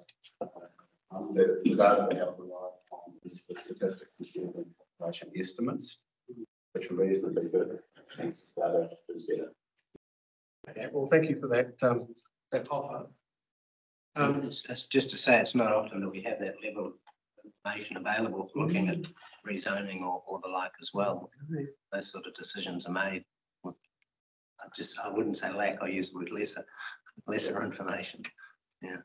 The data we have relied on is the statistics and population estimates, which are reasonably good. Census data is better. Okay, well, thank you for that offer. It's just to say it's not often that we have that level of information available for looking at rezoning or the like as well. Those sort of decisions are made. I wouldn't say lack, I use the word lesser information. Yeah.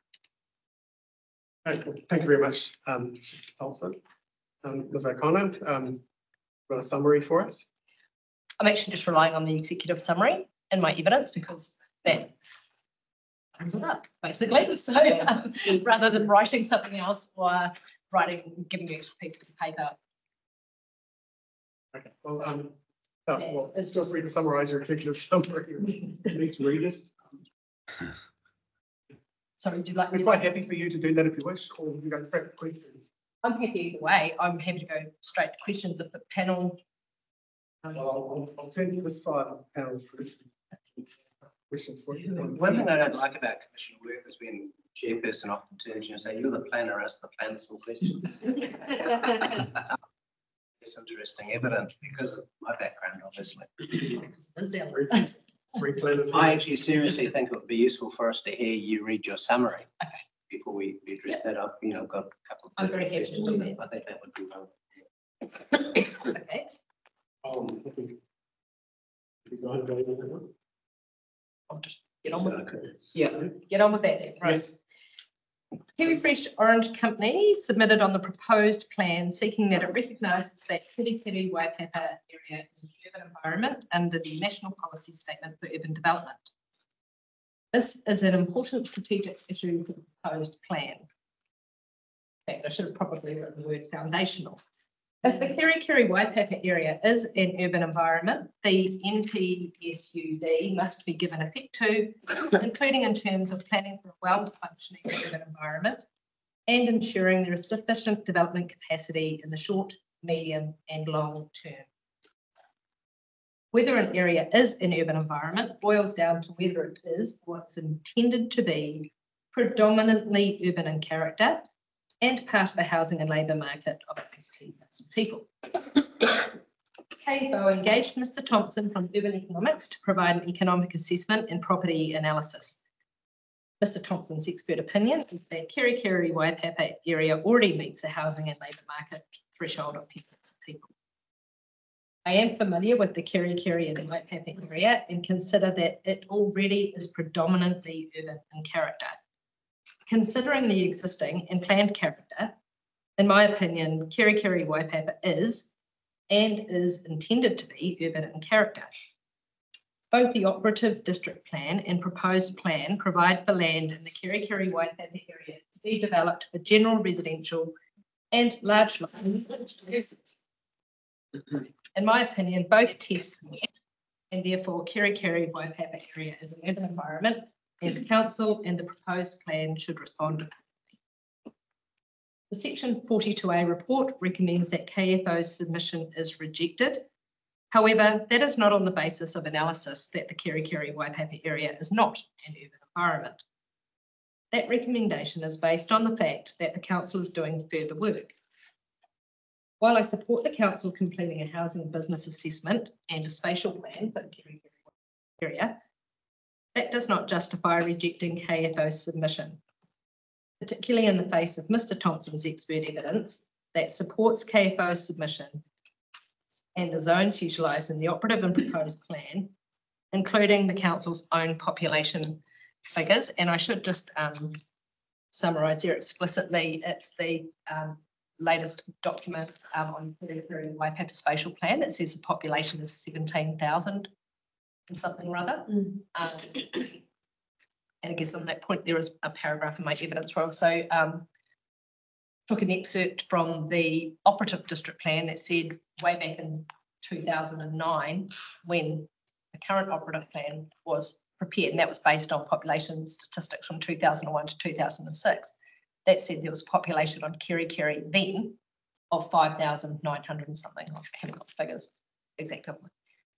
Okay, thank you very much, Mr. Thompson. Ms. O'Connor, got a summary for us? I'm actually just relying on the executive summary in my evidence because that sums it up, basically. So rather than writing something else or giving you extra pieces of paper. Okay, well, well, let's just read to summarize your executive summary. At least read it. Sorry, would you like me We're quite happy for you to do that if you wish, or would you go straight to questions? I'm happy either way. I'm happy to go straight to questions if the panel. Well, I'll turn to this side of the panel for questions for you. One thing I don't like about commission work is when chairperson often turns to you and say, "You're the planner, ask the planner some questions." It's interesting evidence because of my background, obviously. I actually seriously think it would be useful for us to hear you read your summary before we address that up. You know, got a couple of. I'm very happy to do that. I think that would be well. Okay. I'll just Get on with it. Yeah. Get on with that then, right? Yes. Kiwi Fresh Orange Company submitted on the proposed plan seeking that it recognises that Kirikiri Waipapa area is an urban environment under the National Policy Statement for Urban Development. This is an important strategic issue for the proposed plan. In fact, I should have probably written the word foundational. If the Kirikiri Waipapa area is an urban environment, the NPSUD must be given effect to, including in terms of planning for a well-functioning urban environment and ensuring there is sufficient development capacity in the short, medium and long term. Whether an area is an urban environment boils down to whether it is or it's intended to be predominantly urban in character and part of a housing and labour market of at least 10,000 people. KFO engaged Mr. Thompson from Urban Economics to provide an economic assessment and property analysis. Mr. Thompson's expert opinion is that Kirikiri Waipapa area already meets the housing and labour market threshold of 10,000 people. I am familiar with the Kirikiri and Waipapa area and consider that it already is predominantly urban in character. Considering the existing and planned character, in my opinion, Kirikiri Waipapa is and is intended to be urban in character. Both the operative district plan and proposed plan provide for land in the Kirikiri Waipapa area to be developed for general residential and large lot uses. In my opinion, both tests met, and therefore Kirikiri Waipapa area is an urban environment, and the council and the proposed plan should respond. The Section 42A report recommends that KFO's submission is rejected. However, that is not on the basis of analysis that the Kirikiri Waipapa area is not an urban environment. That recommendation is based on the fact that the council is doing further work. While I support the council completing a housing business assessment and a spatial plan for the Kirikiri area, that does not justify rejecting KFO's submission, particularly in the face of Mr. Thompson's expert evidence that supports KFO's submission and the zones utilised in the operative and proposed plan, including the council's own population figures. And I should just summarise here explicitly, it's the latest document on the Waipapa spatial plan that says the population is 17,000 and something rather. And I guess on that point, there is a paragraph in my evidence where I also took an excerpt from the operative district plan that said way back in 2009, when the current operative plan was prepared, and that was based on population statistics from 2001 to 2006. That said there was a population on Kirikiri then of 5,900 and something. I haven't got the figures exactly.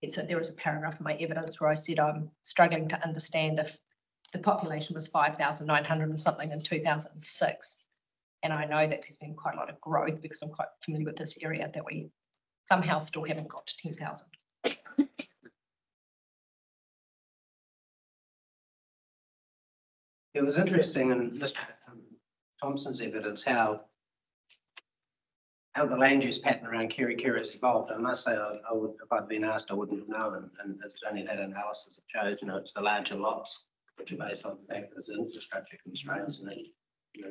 And so there is a paragraph in my evidence where I said I'm struggling to understand if the population was 5,900 and something in 2006. And I know that there's been quite a lot of growth because I'm quite familiar with this area that we somehow still haven't got to 10,000. It was interesting in Mr. Thompson's evidence how the land use pattern around Kirikiri has evolved. I must say, I would, if I'd been asked, I wouldn't have known, and it's only that analysis that shows, it's the larger lots, which are based on the fact that there's infrastructure constraints, and then,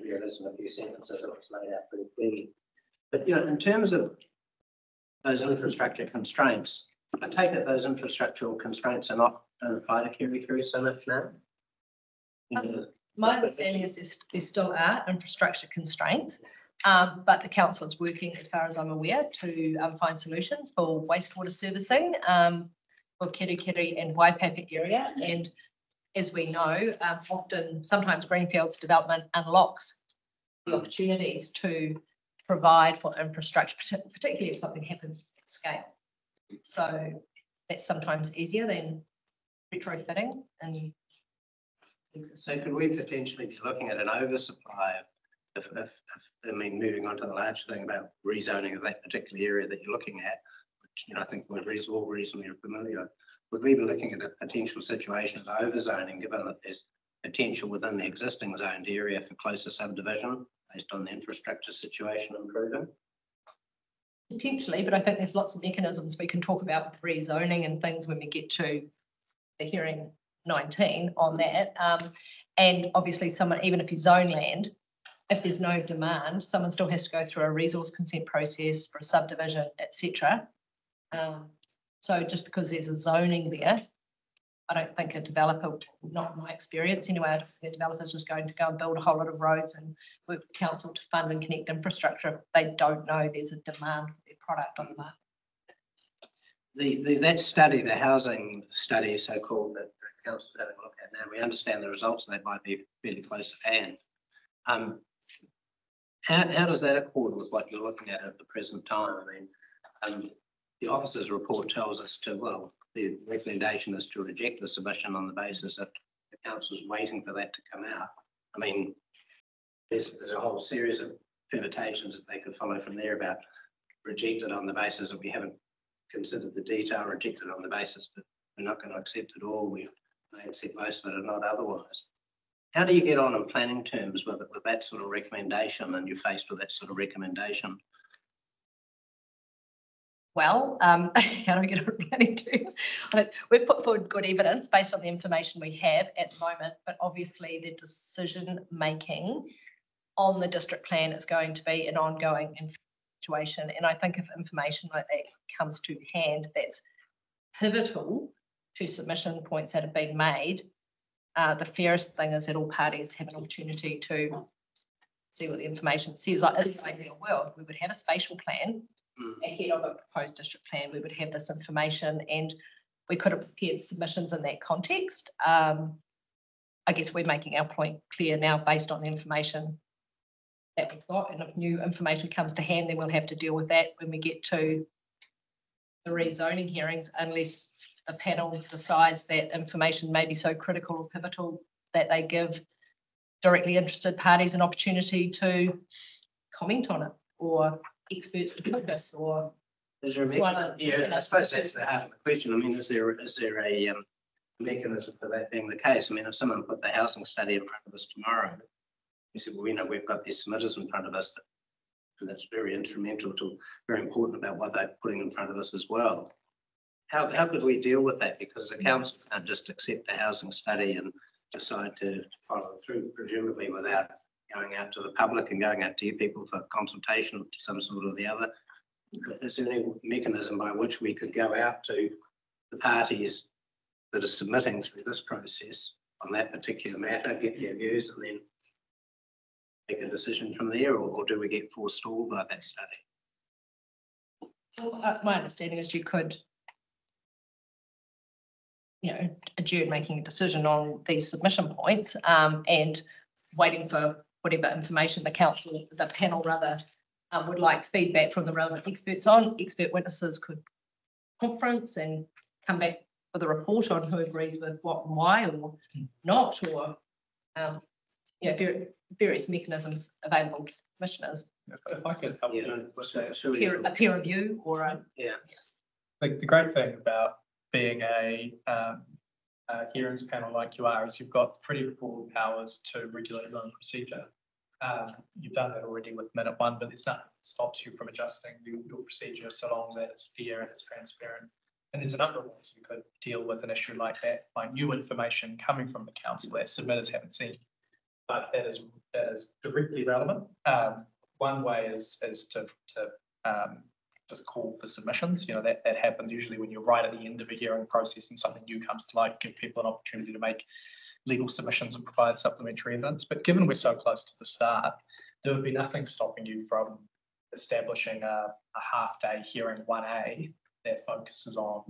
there is in a few sentences that was laid out pretty clearly. But, in terms of those infrastructure constraints, I take it those infrastructural constraints are not applied to Kirikiri so much now? My understanding is there still are infrastructure constraints, but the council is working, as far as I'm aware, to find solutions for wastewater servicing for Kirikiri and Waipapa area. And as we know, sometimes Greenfields development unlocks the opportunities to provide for infrastructure, particularly if something happens at scale. So that's sometimes easier than retrofitting and so could we potentially be looking at an oversupply of, moving on to the large thing about rezoning of that particular area that you're looking at, which, I think we're all reasonably familiar. Would we be looking at a potential situation of overzoning, given that there's potential within the existing zoned area for closer subdivision based on the infrastructure situation improving? Potentially, but I think there's lots of mechanisms we can talk about with rezoning and things when we get to the hearing 19 on that. And obviously someone, even if you zone land, if there's no demand, someone still has to go through a resource consent process for a subdivision, etc. So just because there's a zoning there, I don't think a developer, not in my experience anyway, I don't think a developer's just going to go and build a whole lot of roads and work with council to fund and connect infrastructure if they don't know there's a demand for their product on the market. That study, the housing study so-called that the council's having a look at now, we understand the results and they might be fairly close at hand. How does that accord with what you're looking at the present time? I mean, the officer's report tells us the recommendation is to reject the submission on the basis that the council's waiting for that to come out. I mean, there's a whole series of permutations that they could follow from there about rejected on the basis that we haven't considered the detail, rejected on the basis that we're not going to accept it all, we may accept most of it and not otherwise. How do you get on in planning terms with that sort of recommendation, and you're faced with that sort of recommendation? Well, how do we get on planning terms? We've put forward good evidence based on the information we have at the moment, but obviously the decision making on the district plan is going to be an ongoing situation. And I think if information like that comes to hand, that's pivotal to submission points that have been made. The fairest thing is that all parties have an opportunity to see what the information says. Like in the ideal world, we would have a spatial plan ahead of a proposed district plan. We would have this information and we could have prepared submissions in that context. I guess we're making our point clear now based on the information that we've got, and if new information comes to hand, then we'll have to deal with that when we get to the rezoning hearings, unless the panel decides that information may be so critical or pivotal that they give directly interested parties an opportunity to comment on it, or experts to focus, or is there I suppose that's the heart of the question. I mean, is there a mechanism for that being the case? I mean, if someone put the housing study in front of us tomorrow, we said, well, we've got these submitters in front of us, and that's very instrumental to, very important about what they're putting in front of us as well. How could we deal with that? Because the council can't just accept the housing study and decide to follow through, presumably without going out to the public and going out to you people for consultation to some sort or the other. Is there any mechanism by which we could go out to the parties that are submitting through this process on that particular matter, get their views, and then make a decision from there, or do we get forestalled by that study? Well, my understanding is you could, adjourn making a decision on these submission points and waiting for whatever information the panel would like feedback from the relevant experts on. Expert witnesses could conference and come back with a report on who agrees with what and why, or not, or various mechanisms available to commissioners. If I could help A peer review or a the great thing about being a hearings panel like you are is you've got pretty broad powers to regulate your own procedure. You've done that already with minute one, but there's nothing that stops you from adjusting your procedure so long that it's fair and it's transparent. And there's a number of ways you could deal with an issue like that by new information coming from the council that submitters haven't seen, but that is directly relevant. One way is to just call for submissions. That happens usually when you're right at the end of a hearing process and something new comes to light, give people an opportunity to make legal submissions and provide supplementary evidence. But given we're so close to the start, there would be nothing stopping you from establishing a half-day hearing 1A that focuses on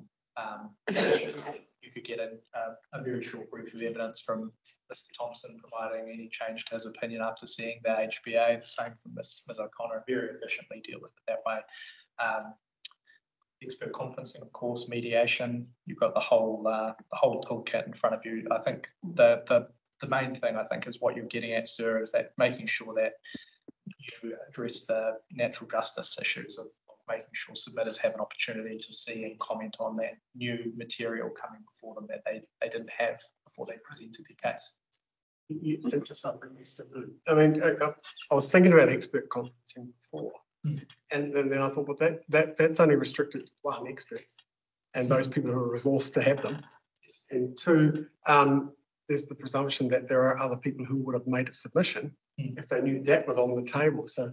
you could get a very short brief of evidence from Mr. Thompson providing any change to his opinion after seeing the HBA, the same from Ms. O'Connor, very efficiently deal with it that way. Expert conferencing, of course, mediation, you've got the whole toolkit in front of you. I think the main thing, I think, is what you're getting at, sir, is that making sure that you address the natural justice issues of making sure submitters have an opportunity to see and comment on that new material coming before them that they didn't have before they presented their case. I mean, I was thinking about expert conferencing before, and then I thought, well, that's only restricted to one experts, and those people who are resourced to have them. And two, there's the presumption that there are other people who would have made a submission if they knew that was on the table. So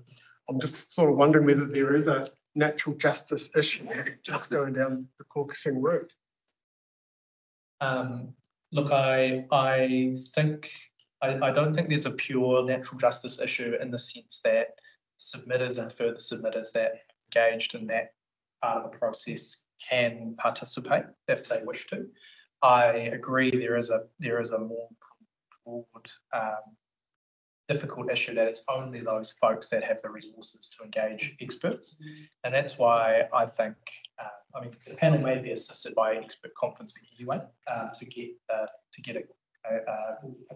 I'm just sort of wondering whether there is a natural justice issue just going down the caucusing route. Look, I think, I don't think there's a pure natural justice issue in the sense that submitters and further submitters that engaged in that part of the process can participate if they wish to. I agree there is a more broad, difficult issue that it's only those folks that have the resources to engage experts. And that's why I think, I mean, the panel may be assisted by expert conferencing anyway, to get a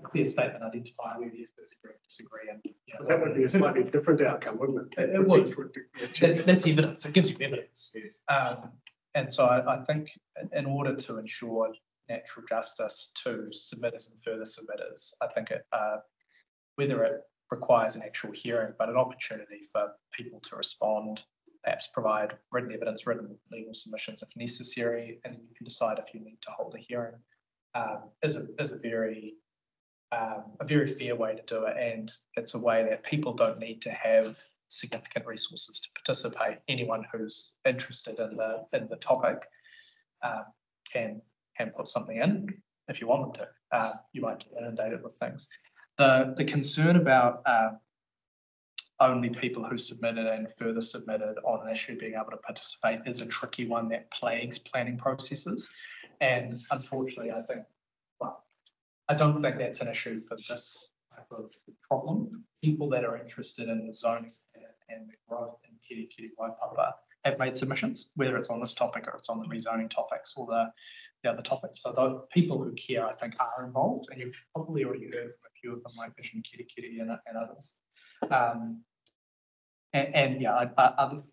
clear statement identifying where the experts agree, disagree, and you know, That would be a slightly different outcome, wouldn't it? It would. That's evidence. It gives you evidence. Yes. And so I think in order to ensure natural justice to submitters and further submitters, I think whether it requires an actual hearing, but an opportunity for people to respond, perhaps provide written evidence, written legal submissions if necessary, and you can decide if you need to hold a hearing, is a very fair way to do it. And it's a way that people don't need to have significant resources to participate. Anyone who's interested in the topic can put something in if you want them to. You might get inundated with things. The concern about only people who submitted and further submitted on an issue being able to participate is a tricky one that plagues planning processes. And unfortunately, I don't think that's an issue for this type of problem. People that are interested in the zoning and the growth in Kiri Waipapa have made submissions, whether it's on this topic or it's on the rezoning topics or the other topics. So the people who care, I think, are involved, and you've probably already heard from a few of them, like Vision Kiri and others.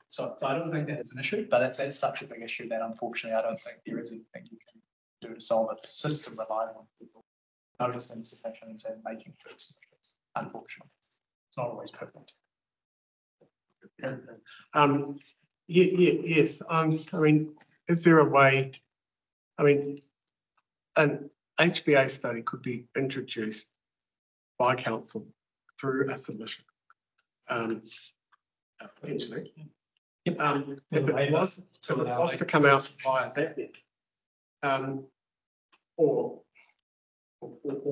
So I don't think that is an issue, but that's such a big issue that unfortunately I don't think there is anything you can do to solve it. The system relies on people noticing submissions and making first submissions. Unfortunately, it's not always perfect. Yes. I mean, is there a way? I mean, an HBA study could be introduced by council through a submission. Potentially. Yep. If it was to come out via that, or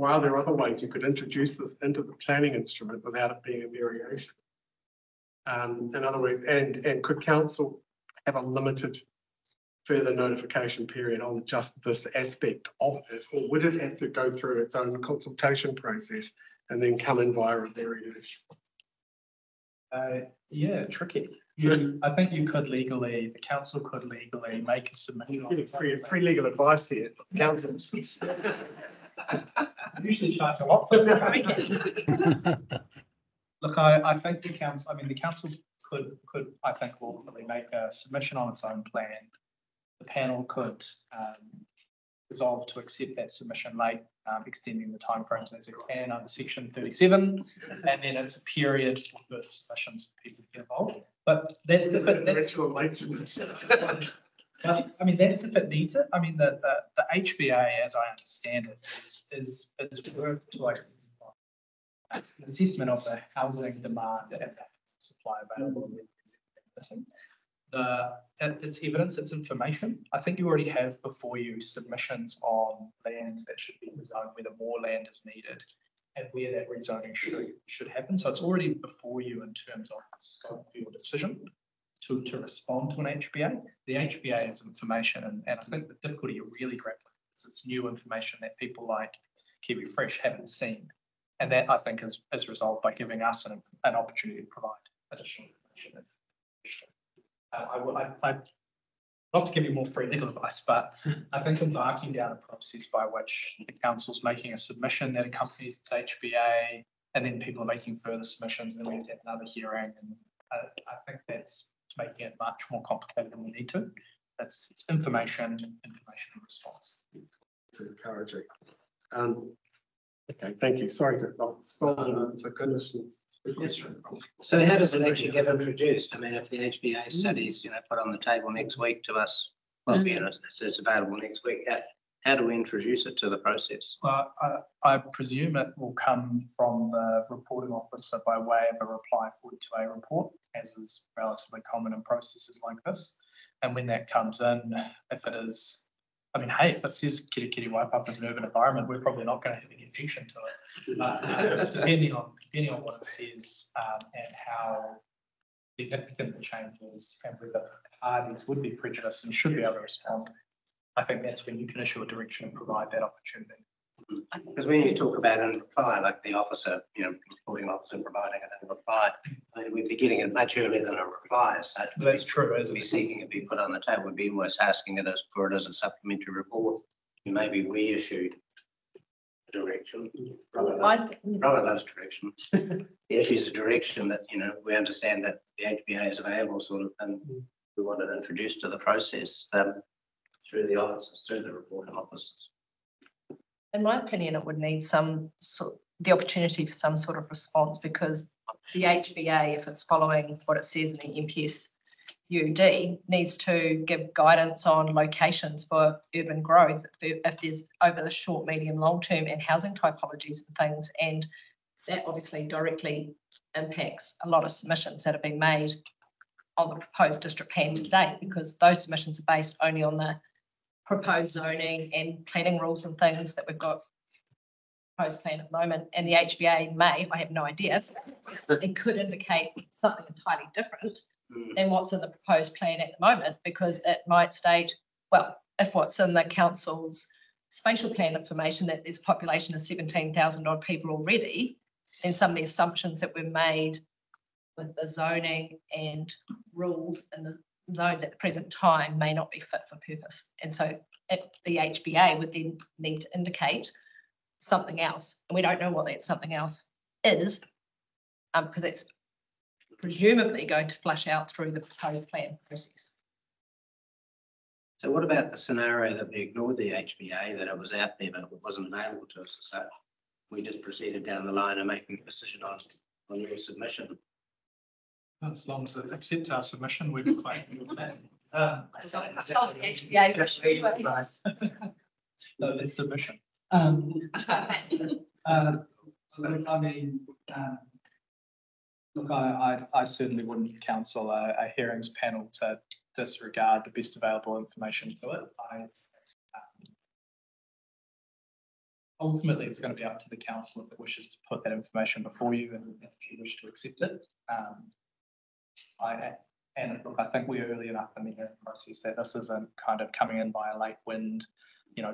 are there other ways you could introduce this into the planning instrument without it being a variation? In other words, and could council have a limited further notification period on just this aspect of it, or would it have to go through its own consultation process and then come in via a variation? Yeah, tricky. I think you could legally, the council could legally make a submission. Free legal advice here, councils. I usually charge a lot for this. Look, I think the council could I think ultimately make a submission on its own plan. The panel could resolve to accept that submission late, extending the timeframes as it can under section 37, and then it's a period for the submissions for people to get involved. But that's I mean, that's if it needs it. I mean, the HBA, as I understand it, is work to like it's an assessment of the housing demand and supply available. It's evidence, it's information. I think you already have before you submissions on land that should be rezoned, whether more land is needed and where that rezoning should happen. So it's already before you in terms of scope for your decision to respond to an HBA. The HBA is information, and I think the difficulty you're really grappling with is it's new information that people like Kiwi Fresh haven't seen. And that I think is resolved by giving us an opportunity to provide additional information. Not to give you more free legal advice, but I think embarking down a process by which the council's making a submission that accompanies its HBA, and then people are making further submissions, and then we have to have another hearing. And I think that's making it much more complicated than we need to. It's information and response. It's encouraging. Okay, thank you. Sorry to stall the conditions. So how does it actually get introduced? I mean, if the HBA studies, put on the table next week to us, well, it's available next week. how do we introduce it to the process? Well, I presume it will come from the reporting officer by way of a reply 42A report, as is relatively common in processes like this. And when that comes in, if it is, I mean, hey, if it says Kitty Waipapa as an urban environment, we're probably not going to have any objection to it. Depending on what it says and how significant the change is and whether parties would be prejudiced and should be able to respond, I think that's when you can issue a direction and provide that opportunity. Because when you talk about in reply, like the officer, reporting officer providing it in reply, I mean, we'd be getting it much earlier than a reply as such. That's true, We'd be seeking it be put on the table, would be almost asking it for it as a supplementary report. You maybe reissued direction. Robert loves direction. The issue is a direction that, we understand that the HBA is available sort of, and we want it introduced to the process through the officers, through the reporting officers. In my opinion, it would need the opportunity for some sort of response, because the HBA, if it's following what it says in the MPS UD, needs to give guidance on locations for urban growth if there's over the short, medium, long term and housing typologies and things. And that obviously directly impacts a lot of submissions that have been made on the proposed district plan to date, because those submissions are based only on the proposed zoning and planning rules and things that we've got proposed plan at the moment. And the HBA may, I have no idea, it could indicate something entirely different than what's in the proposed plan at the moment, because it might state, well, if what's in the council's spatial plan information that there's a population of 17,000 odd people already, then some of the assumptions that were made with the zoning and rules and the zones at the present time may not be fit for purpose. And so the HBA would then need to indicate something else. And we don't know what that something else is, because it's presumably going to flush out through the proposed plan process. So what about the scenario that we ignored the HBA, that it was out there, but it wasn't available to us? So we just proceeded down the line and making a decision on your submission. As long as it accepts our submission, we're quite good with that. No, that's submission. Look, I certainly wouldn't counsel a hearings panel to disregard the best available information to it. Ultimately, it's going to be up to the council if it wishes to put that information before you and if you wish to accept it. I think we're early enough in the hearing process that this isn't kind of coming in by a late wind,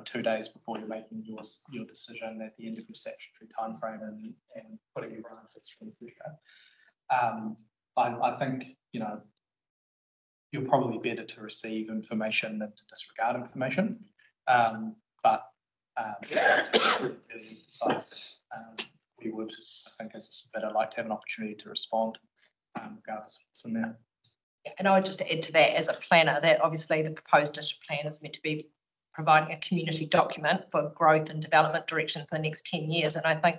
2 days before you're making your decision at the end of your statutory timeframe and putting your branches from the future. I think, you're probably better to receive information than to disregard information. But besides that, we would, I think, as a submitter, like to have an opportunity to respond, regardless of what's in there. And I would just add to that, as a planner, that obviously the proposed district plan is meant to be providing a community document for growth and development direction for the next 10 years. And I think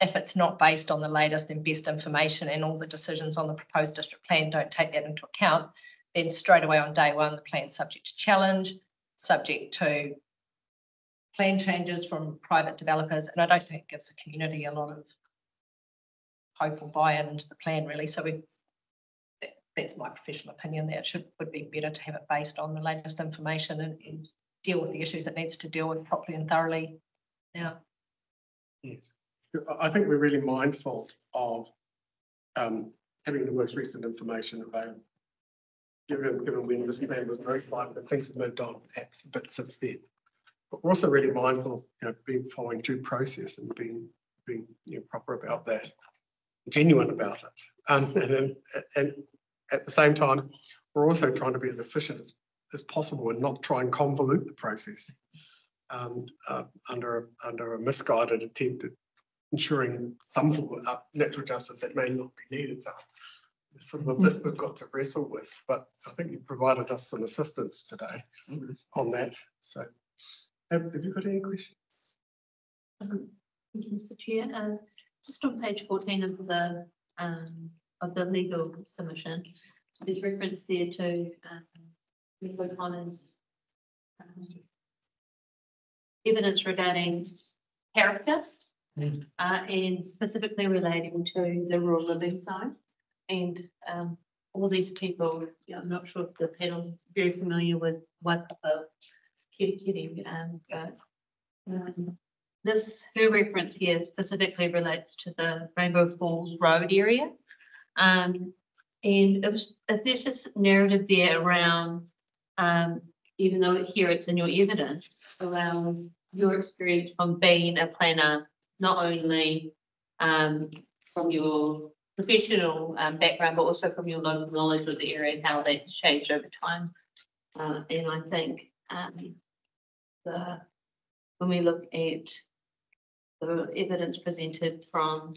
if it's not based on the latest and best information and all the decisions on the proposed district plan don't take that into account, then straight away on day one, the plan's subject to challenge, subject to plan changes from private developers. And I don't think it gives the community a lot of hope or buy-in into the plan, really. So that's my professional opinion, that it would be better to have it based on the latest information and deal with the issues it needs to deal with properly and thoroughly now. Yes, I think we're really mindful of having the most recent information available, given when this plan was notified that things have moved on perhaps a bit since then. But we're also really mindful of being following due process and being proper about that, genuine about it, and at the same time, we're also trying to be as efficient as possible and not try and convolute the process under a misguided attempt at ensuring some form of natural justice that may not be needed. So it's sort of a bit we've got to wrestle with, but I think you provided us some assistance today on that. So have you got any questions? Thank you, Mr. Chair. Just on page 14 of the legal submission, there's reference there to legal comments evidence regarding character, and specifically relating to the rural living zone. And all these people, I'm not sure if the panel's very familiar with Waikato, Kiri, but her reference here specifically relates to the Rainbow Falls Road area. And if there's just narrative there around, even though here it's in your evidence, around your experience from being a planner, not only from your professional background, but also from your local knowledge of the area and how that's changed over time. And I think when we look at the evidence presented from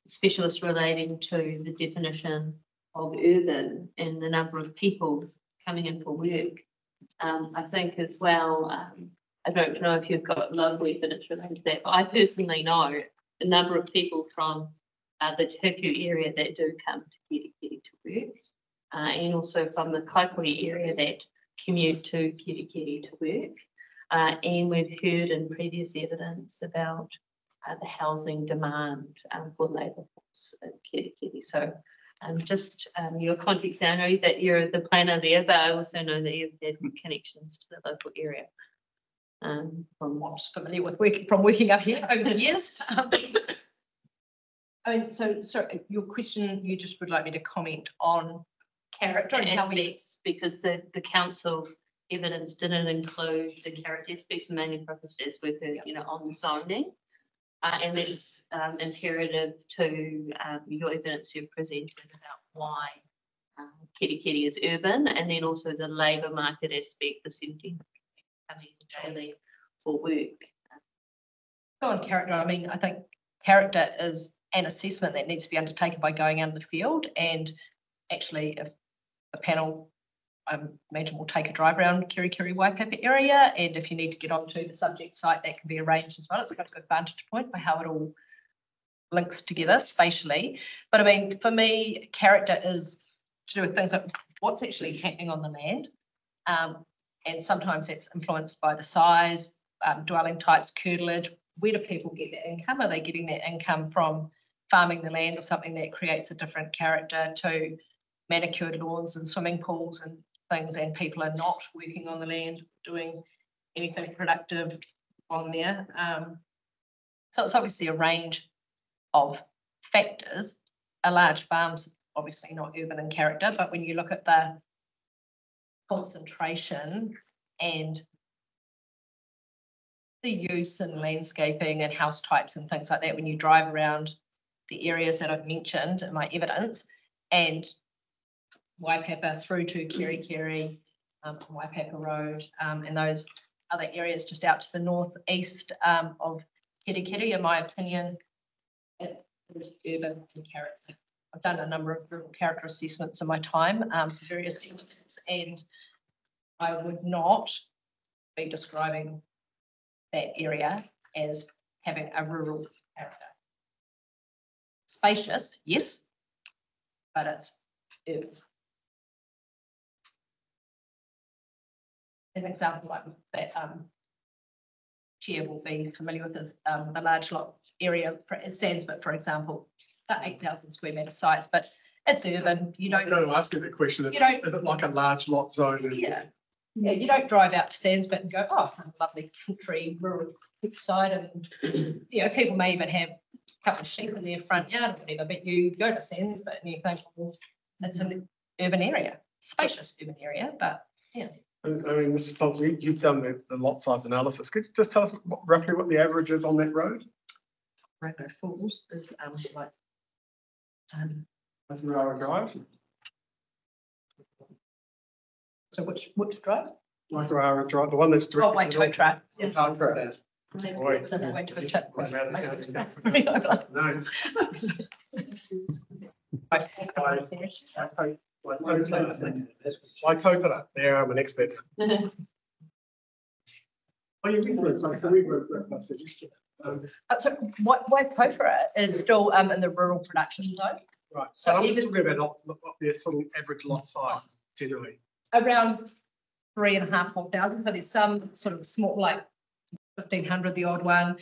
specialists relating to the definition of urban and the number of people coming in for work, I think as well, I don't know if you've got local evidence related to that, but I personally know the number of people from the Tuku area that do come to Kirikiri to work, and also from the Kaikohe area that commute to Kirikiri to work. And we've heard in previous evidence about the housing demand for labour force in Kirikiri. So just your context, I know that you're the planner there, but I also know that you've had connections to the local area. From I'm familiar with working up here over the years. I mean, so your question, you just would like me to comment on character and how aspects, because the council evidence didn't include the character aspects, mainly focused, as we've heard, on zoning. And it's imperative to your evidence you've presented about why Kirikiri is urban, and then also the labour market aspect, the 17 coming daily for work. So on character, I mean, I think character is an assessment that needs to be undertaken by going out in the field, and actually if the panel, I imagine, will take a drive around Kirikiri Waipapa area, and if you need to get onto the subject site, that can be arranged as well. It's got a good vantage point for how it all links together spatially. But I mean, for me, character is to do with things like what's actually happening on the land, and sometimes it's influenced by the size, dwelling types, curtilage. Where do people get their income? Are they getting their income from farming the land or something that creates a different character to manicured lawns and swimming pools and things, and people are not working on the land, doing anything productive on there? So it's obviously a range of factors. A large farm's obviously not urban in character, but when you look at the concentration and the use in landscaping and house types and things like that, when you drive around the areas that I've mentioned in my evidence, and Waipapa through to Kirikiri, Waipapa Road, and those other areas just out to the northeast of Kirikiri, in my opinion, it is urban in character. I've done a number of rural character assessments in my time for various things, and I would not be describing that area as having a rural character. Spacious, yes, but it's urban. An example like that Chair will be familiar with is the large lot area, Sandsbit, for example, about 8,000 square metre size, but it's urban. You don't. I'm going to ask you that question. Is it like a large lot zone? Yeah. Yeah, you don't drive out to Sandsbit and go, oh, lovely country, rural side, and people may even have a couple of sheep in their front yard or whatever, but you go to Sandsbit and you think, well, it's an urban area, spacious urban area, but yeah. I mean, Mr. Thompson, you've done the lot size analysis. Could you just tell us roughly what the average is on that road? Rainbow Falls is like Drive. So which drive? Waikato Drive, the one that's direct. Oh, Waikato Drive. Yeah. Waikato, there I'm an expert. Oh, you read so we were my suggestion. So Waikato is still in the rural production zone. Right. So I'm just talking about the sort of average lot size generally. Around 3,500, 4,000. So there's some sort of small, like 1,500, the odd one,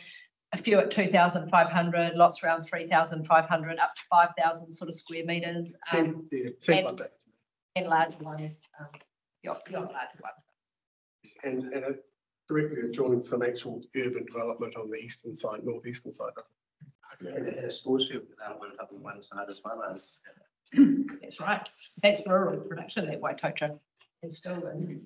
a few at 2,500, lots around 3,500, up to 5,000 sort of square meters. Seemed like that. And larger ones, larger ones. And it directly adjoins some actual urban development on the eastern side, northeastern side, doesn't it? A sports field development up on one side as well as. That's right. That's rural production, that Waitoto is still in.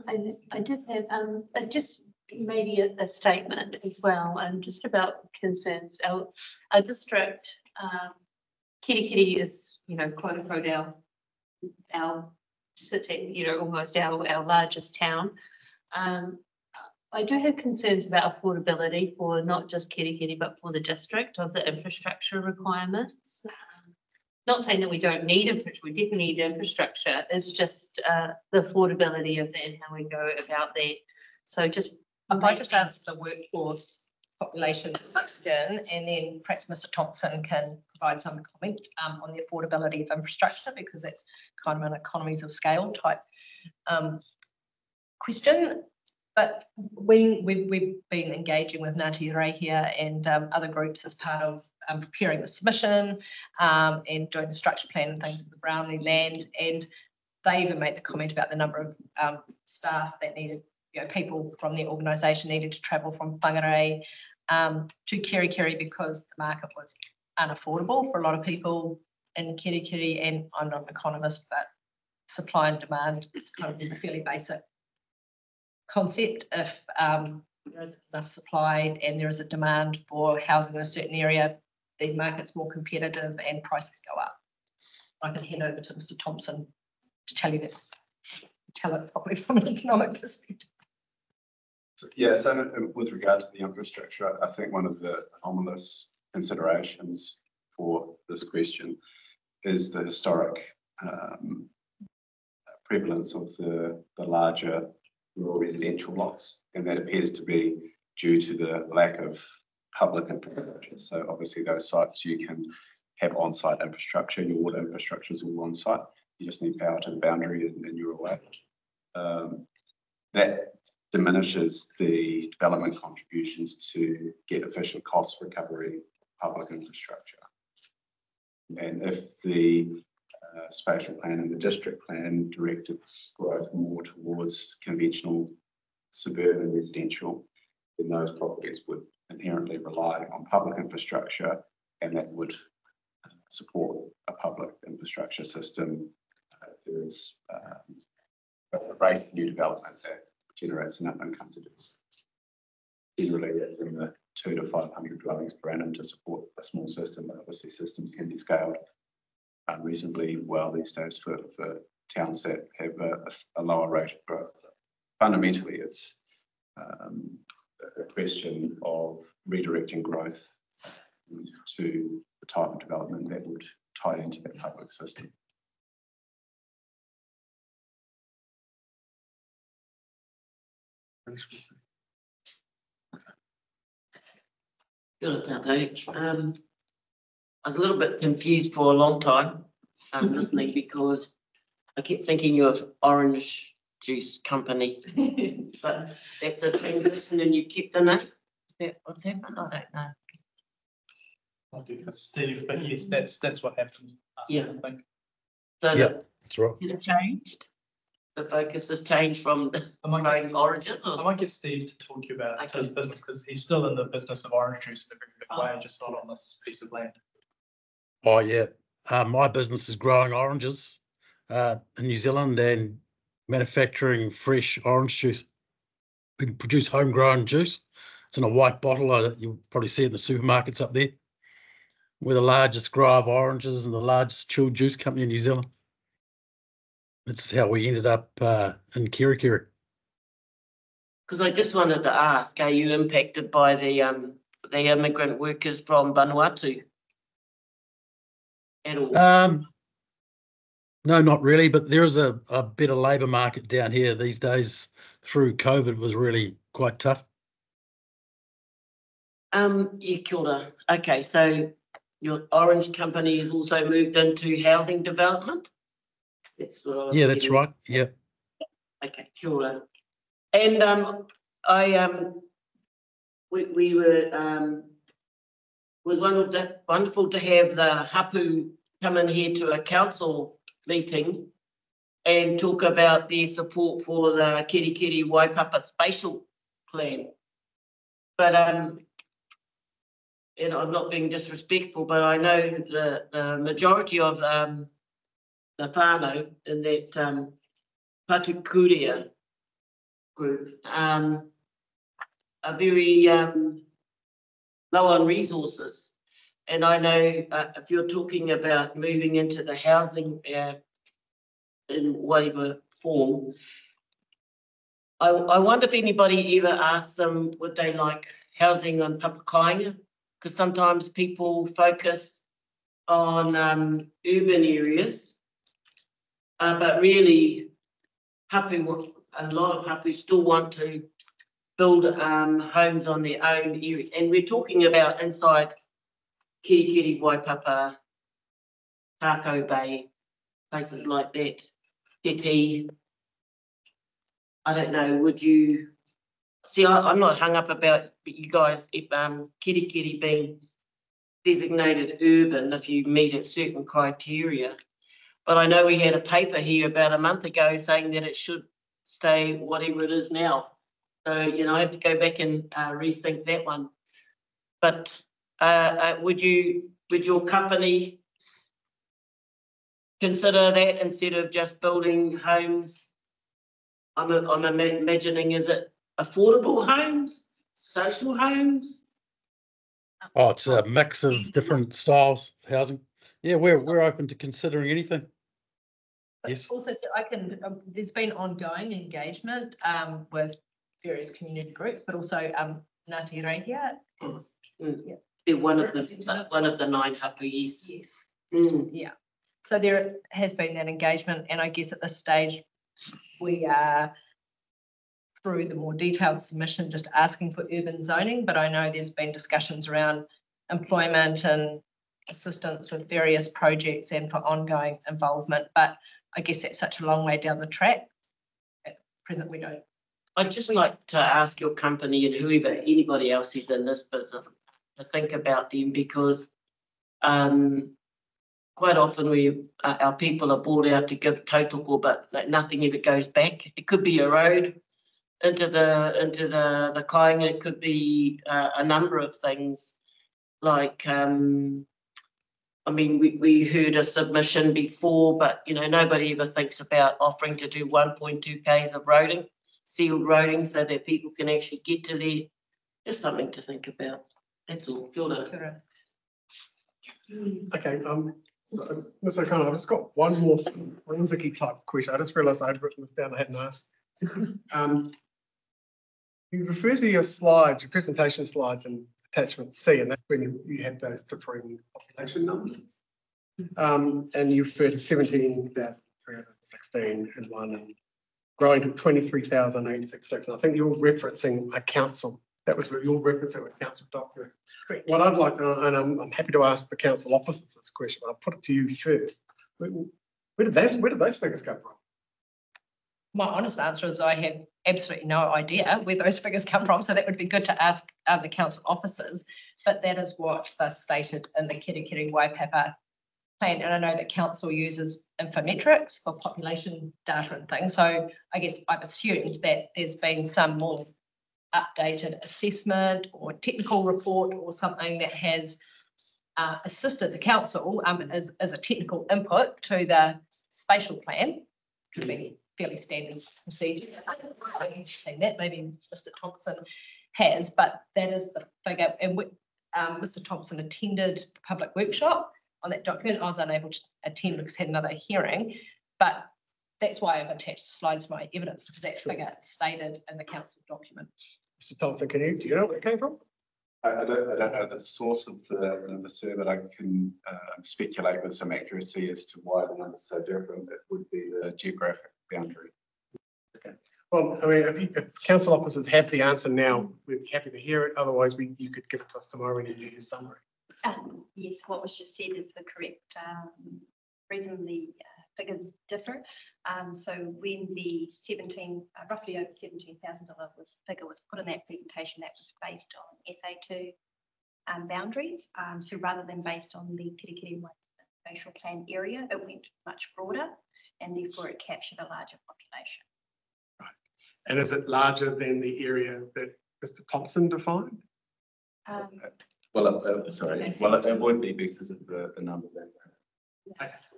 I did have, just maybe a statement as well, and just about concerns. Our district, Kirikiri is, quote unquote, our city, almost our largest town. I do have concerns about affordability for not just Kirikiri, but for the district of the infrastructure requirements. Not saying that we don't need infrastructure, we definitely need infrastructure. It's just the affordability of that and how we go about that. So just. If I just answer the workforce population question, and then perhaps Mr. Thompson can provide some comment on the affordability of infrastructure, because it's kind of an economies of scale type question. But we've been engaging with Ngāti Rehia and other groups as part of preparing the submission and doing the structure plan and things with the Brownlee land. And they even made the comment about the number of staff that needed, people from their organisation needed to travel from Whangarei to Kirikiri because the market was unaffordable for a lot of people in Kirikiri. And I'm not an economist, but supply and demand, it's kind of a fairly basic concept. If there is enough supply and there is a demand for housing in a certain area, the market's more competitive and prices go up. I can hand over to Mr. Thompson to tell you that, tell it properly from an economic perspective. Yeah, so with regard to the infrastructure, I think one of the anomalous considerations for this question is the historic prevalence of the larger rural residential lots, and that appears to be due to the lack of public infrastructure. So obviously those sites you can have on-site infrastructure, your water infrastructure is all on-site, you just need power to the boundary and you're away. That diminishes the development contributions to get efficient cost recovery of public infrastructure. And if the spatial plan and the district plan directed growth more towards conventional suburban residential, then those properties would inherently rely on public infrastructure, and that would support a public infrastructure system. There is a rate of new development that generates enough income to do. Generally, it's in the 200 to 500 dwellings per annum to support a small system, but obviously systems can be scaled reasonably well these days for towns that have a lower rate of growth. Fundamentally, it's a question of redirecting growth to the type of development that would tie into that public system. Good, I was a little bit confused for a long time listening, because I kept thinking of Orange Juice Company, but that's a transition and you kept the name. Is that what's happened? I don't know. I'll do for Steve, but yes, that's what happened. Yeah. I think. So Yeah, that's right. it's changed. The focus has changed from growing origin. I might get Steve to talk to you about the business, because he's still in the business of orange juice in a very big way, just not on this piece of land. Oh yeah, my business is growing oranges in New Zealand and manufacturing fresh orange juice. We can produce homegrown juice. It's in a white bottle. You'll probably see it in the supermarkets up there. We're the largest grower of oranges and the largest chilled juice company in New Zealand. This is how we ended up in Kirikiri. Because I just wanted to ask, are you impacted by the immigrant workers from Vanuatu at all? No, not really, but there is a better labour market down here these days. Through COVID was really quite tough. Yeah, kia ora. Okay, so your orange company has also moved into housing development? That's what I was. Yeah, that's getting- right. Yeah. Okay, kia ora. And we were was wonderful to have the hapu come in here to a council meeting and talk about their support for the Kirikiri Waipapa spatial plan. But and I'm not being disrespectful, but I know the majority of the whānau in that Patukuria group are very low on resources. And I know if you're talking about moving into the housing in whatever form, I wonder if anybody ever asked them, would they like housing on Papakainga? Because sometimes people focus on urban areas, but really hapu, a lot of hapu still want to build homes on their own area. And we're talking about inside Kirikiri, Waipapa, Tākau Bay, places like that, Titi. I don't know, would you, see, I'm not hung up about you guys, Kirikiri being designated urban if you meet a certain criteria. But I know we had a paper here about a month ago saying that it should stay whatever it is now. So, you know, I have to go back and rethink that one. But would your company consider that instead of just building homes? I'm imagining, is it affordable homes, social homes? Oh, it's a mix of different styles of housing. Yeah, we're open to considering anything. But Yes. also, so I can, there's been ongoing engagement with various community groups, but also Ngāti Rehia is They're one of the 9 hapus. yes. Mm. Yeah. So there has been that engagement, and I guess at this stage we are through the more detailed submission just asking for urban zoning, but I know there's been discussions around employment and assistance with various projects and for ongoing involvement, but I guess that's such a long way down the track. At present we don't. I'd just like to ask your company and whoever, anybody else who's in this business, to think about them, because quite often our people are brought out to give tautoko, but nothing ever goes back. It could be a road into the kāinga, it could be a number of things like I mean, we heard a submission before, but you know, nobody ever thinks about offering to do 1.2 k's of roading, sealed roading, so that people can actually get to there. Just something to think about. That's all. Kia ora. Okay, Ms. O'Connor, I've just got one more forensic type question. I just realised I'd written this down, I hadn't asked. You refer to your slides, your presentation slides in attachment C, and that's when you had those differing population numbers. And you refer to 17,316 in one and growing to 23,866. And I think you're referencing a council. That was where you're referencing a council document. What I'd like to, and I'm happy to ask the council officers this question, but I'll put it to you first. Where did those figures come from? My honest answer is I have absolutely no idea where those figures come from, so that would be good to ask the council officers, but that is what they're stated in the Kirikiri Waipapa plan, and I know that council uses infometrics for population data and things, so I guess I've assumed that there's been some more updated assessment or technical report or something that has assisted the council as a technical input to the spatial plan, which would be fairly standard procedure. I've seen that, maybe Mr. Thompson has, but that is the figure. And Mr. Thompson attended the public workshop on that document. I was unable to attend because I had another hearing, but that's why I've attached the slides to my evidence, because that figure is stated in the council do Mr. Thompson, do you know where it came from? I don't know the source of the number, but I can speculate with some accuracy as to why the number's so different. It would be the geographic boundary. Okay. Well, I mean, if council officers have the answer now, we're happy to hear it. Otherwise, you could give it to us tomorrow and you do your summary. Yes, what was just said is the correct reasonably figures differ. So when the roughly over $17,000 figure was put in that presentation, that was based on SA2 boundaries. So rather than based on the Kirikiri spatial plan area, it went much broader, and therefore it captured a larger population. Right. And is it larger than the area that Mr. Thompson defined? Well, it would be because of the number that.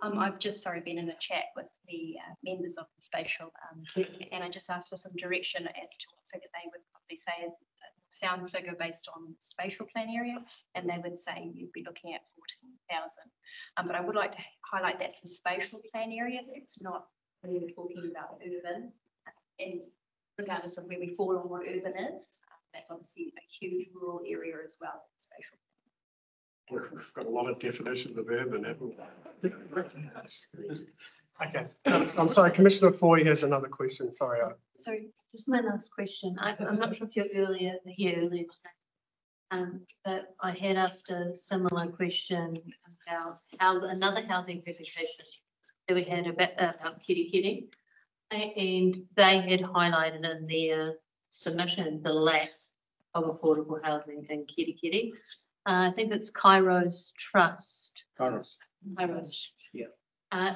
I've just been in a chat with the members of the spatial team, and I just asked for some direction as to what figure they would probably say is a sound figure based on spatial plan area, and they would say you'd be looking at 14,000. But I would like to highlight that's the spatial plan area. It's not when we're talking about urban, and regardless of where we fall on what urban is, that's obviously a huge rural area as well. Spatial. We've got a lot of definitions of urban, haven't we? Okay, I'm sorry, Commissioner Foy has another question. Sorry. Sorry, just my last question. I'm not sure if you're here earlier today, but I had asked a similar question about how another housing presentation that we had about Kirikiri, and they had highlighted in their submission the lack of affordable housing in Kirikiri. I think it's Kairos Trust. Kairos. Yeah.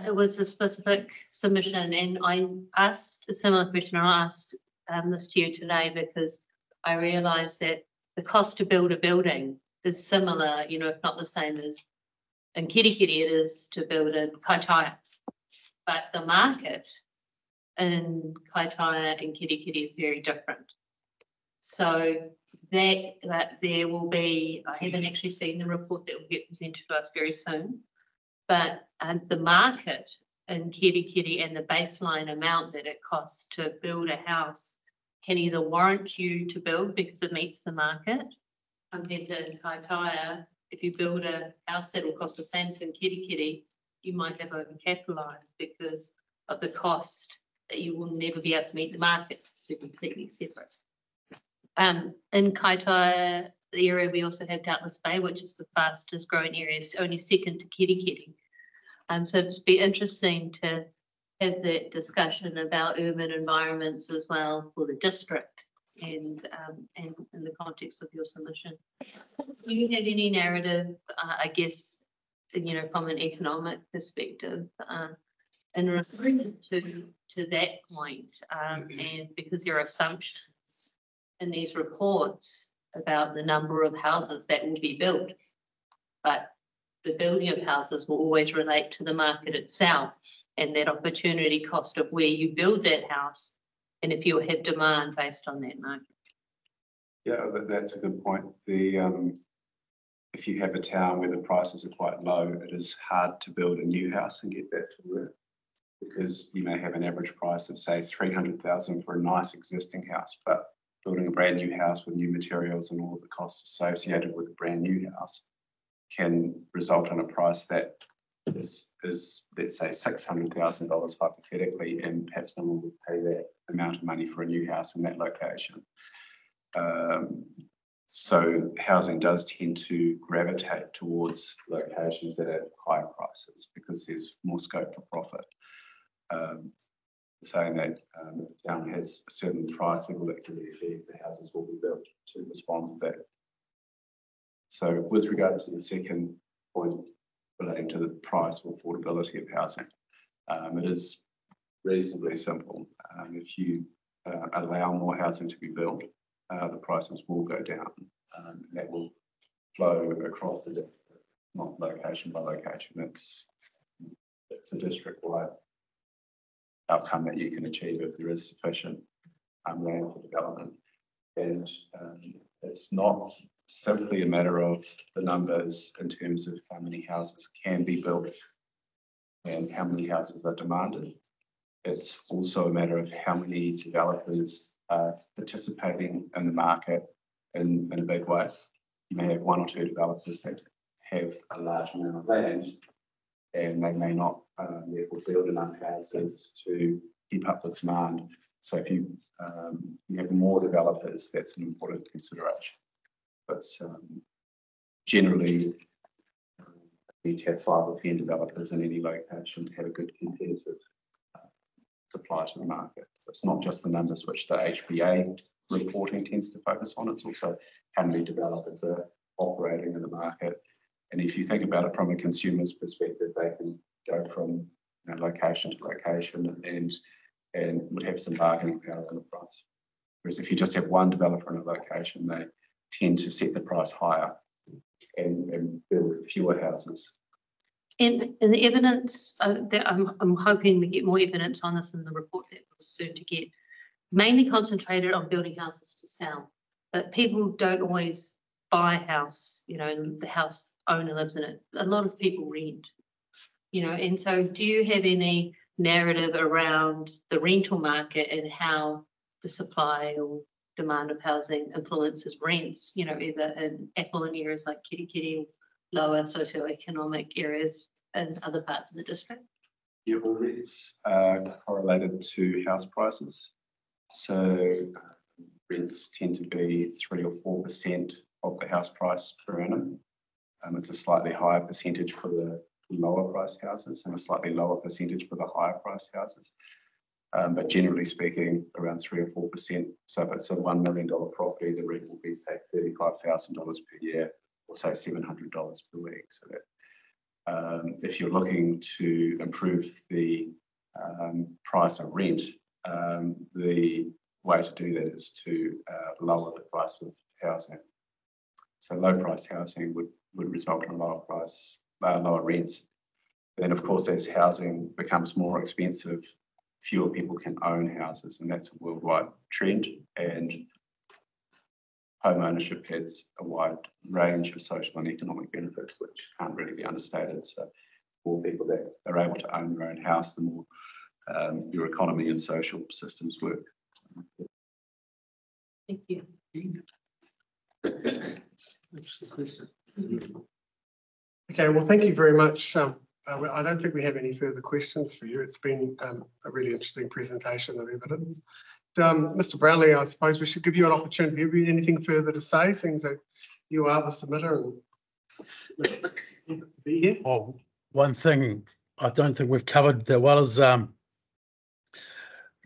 It was a specific submission, and I asked a similar question. I asked this to you today because I realised that the cost to build a building is similar, if not the same as in Kirikiri it is to build in Kaikohe. But the market in Kaikohe and Kirikiri is very different. So that there will be, I haven't actually seen the report that will get presented to us very soon, but the market in Kirikiri and the baseline amount that it costs to build a house can either warrant you to build because it meets the market, compared to Kaikohe. If you build a house that will cost the same as in Kirikiri, you might have overcapitalised because of the cost that you will never be able to meet the market. So completely separate. In Kaikohe, the area we also have Doubtless Bay, which is the fastest growing area, it's only second to Kirikiri. So it'd be interesting to have that discussion about urban environments as well for the district and in the context of your submission. Do you have any narrative, I guess, from an economic perspective, in referring to that point, and because there are assumptions in these reports about the number of houses that will be built, but the building of houses will always relate to the market itself and that opportunity cost of where you build that house, and if you have demand based on that market. Yeah, that's a good point. If you have a town where the prices are quite low, it is hard to build a new house and get that to work, because you may have an average price of say 300,000 for a nice existing house, but building a brand new house with new materials and all of the costs associated with a brand new house can result in a price that is let's say $600,000 hypothetically, and perhaps no one would pay that amount of money for a new house in that location. So housing does tend to gravitate towards locations that are higher prices because there's more scope for profit. Saying that the town has a certain price level that can be achieved, the houses will be built to respond to that. So with regard to the second point relating to the price or affordability of housing, it is reasonably simple. If you allow more housing to be built, the prices will go down. That will flow across the district, not location by location. It's a district-wide outcome that you can achieve if there is sufficient land for development. And it's not simply a matter of the numbers in terms of how many houses can be built and how many houses are demanded. It's also a matter of how many developers are participating in the market in a big way. You may have one or two developers that have a large amount of land, and they may not therefore build enough houses to keep up with demand. So if you have more developers, that's an important consideration. But generally, need to have 5 or 10 developers in any location to have a good competitive supply to the market. So it's not just the numbers which the HBA reporting tends to focus on, it's also how many developers are operating in the market. And if you think about it from a consumer's perspective, they can go from location to location and would have some bargaining power on the price. Whereas if you just have one developer in a location, they tend to set the price higher and build fewer houses. And the evidence that I'm hoping we get more evidence on this in the report that was soon to get, mainly concentrated on building houses to sell. But people don't always buy a house, and the house owner lives in it. A lot of people rent, and so do you have any narrative around the rental market and how the supply or demand of housing influences rents, either in affluent areas like Kirikiri, or lower socioeconomic areas in other parts of the district? Yeah, well, rents are correlated to house prices. So rents tend to be 3 or 4% of the house price per annum. It's a slightly higher percentage for the lower priced houses and a slightly lower percentage for the higher priced houses. But generally speaking, around 3 or 4%. So if it's a $1 million property, the rent will be, say, $35,000 per year, or say $700 per week. So that if you're looking to improve the price of rent, the way to do that is to lower the price of housing. So low price housing would result in lower rents. Then of course, as housing becomes more expensive, fewer people can own houses, and that's a worldwide trend. And home ownership has a wide range of social and economic benefits, which can't really be understated. So the more people that are able to own their own house, the more your economy and social systems work. Thank you. Okay, well, thank you very much. I don't think we have any further questions for you. It's been a really interesting presentation of evidence. Mr. Brownlee, I suppose we should give you an opportunity. Have you anything further to say, since that you are the submitter and to be here? Well, one thing I don't think we've covered that well is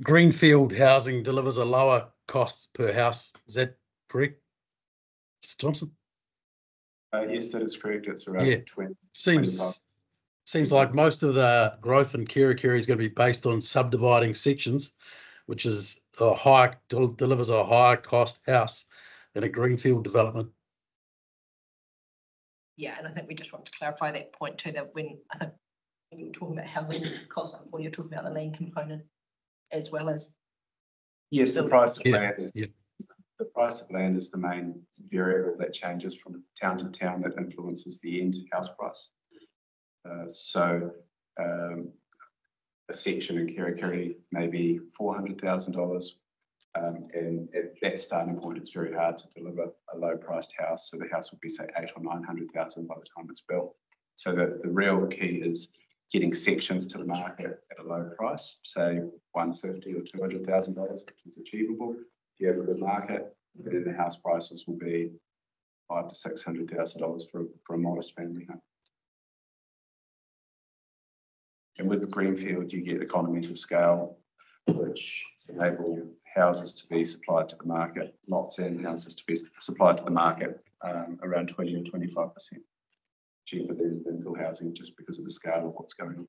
greenfield housing delivers a lower cost per house. Is that correct, Mr. Thompson? Yes, that is correct. It's around 20. Seems like most of the growth in Kirikiri is going to be based on subdividing sections, which is delivers a higher cost house than a greenfield development. Yeah, and I think we just want to clarify that point too, that when you were talking about housing costs before, you're talking about the land component as well as. Yes, the price of land is yeah. The price of land is the main variable that changes from town to town that influences the end house price. So a section in Kirikiri may be $400,000, and at that starting point, it's very hard to deliver a low-priced house. So the house would be, say, $800,000 or $900,000 by the time it's built. So the real key is getting sections to the market at a low price, say $150,000 or $200,000, which is achievable. If you have a good market, then the house prices will be $500,000 to $600,000 for a modest family home. And with greenfield, you get economies of scale, which enable houses to be supplied to the market, lots and houses to be supplied to the market around 20 or 25% cheaper than infill housing, just because of the scale of what's going on.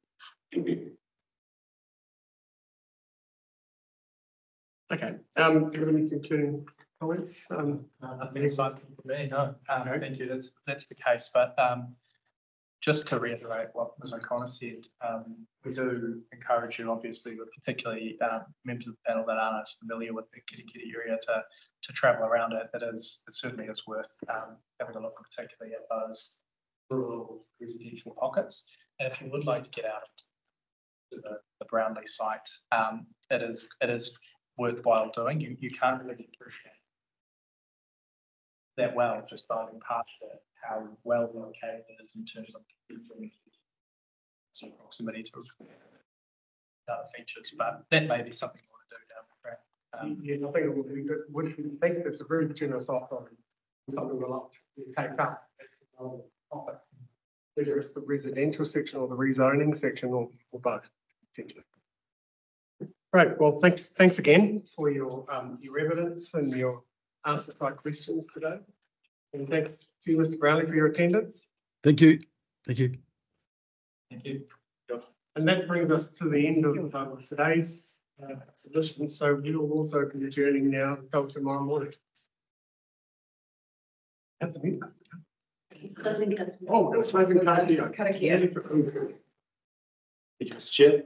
Okay. Do you have any concluding comments? Nothing exciting for me, no. Thank you. That's the case. But just to reiterate what Ms. O'Connor said, we do encourage you, obviously, but particularly members of the panel that aren't as familiar with the Kirikiri area, to travel around it. It certainly is worth having a look, particularly at those rural residential pockets. And if you would like to get out to the Brownlee site, it is worthwhile doing. You can't really appreciate that well just driving past it, how well located it is in terms of proximity to other features. But that may be something you want to do down the track. Yeah, I think it would be good. Would you think it's a very generous offer, something we'll like to take up? whether it's the residential section or the rezoning section or both, potentially. Great, well, thanks again for your evidence and your answers to our questions today. And thanks to you, Mr. Brownlee, for your attendance. Thank you. Thank you. Thank you. And that brings us to the end of today's submission. So we will also be adjourning now until tomorrow morning. That's a meeting. Oh, it's closing karakia. Thank you, Mr. Chair.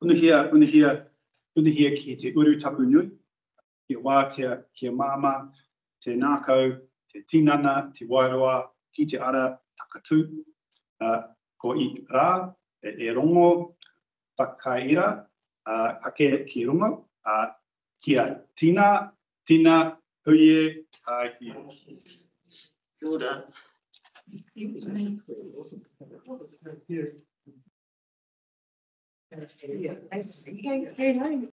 Unihia ki te uru tapu nui, ki wātea, ki māma, te nākau, te tinana, te wairoa, ki te ara, takatū, ko I rā, e rongo, whakaira, ake ki rongo, kia tina, huie, ki. Kia ora. Yes. Thanks.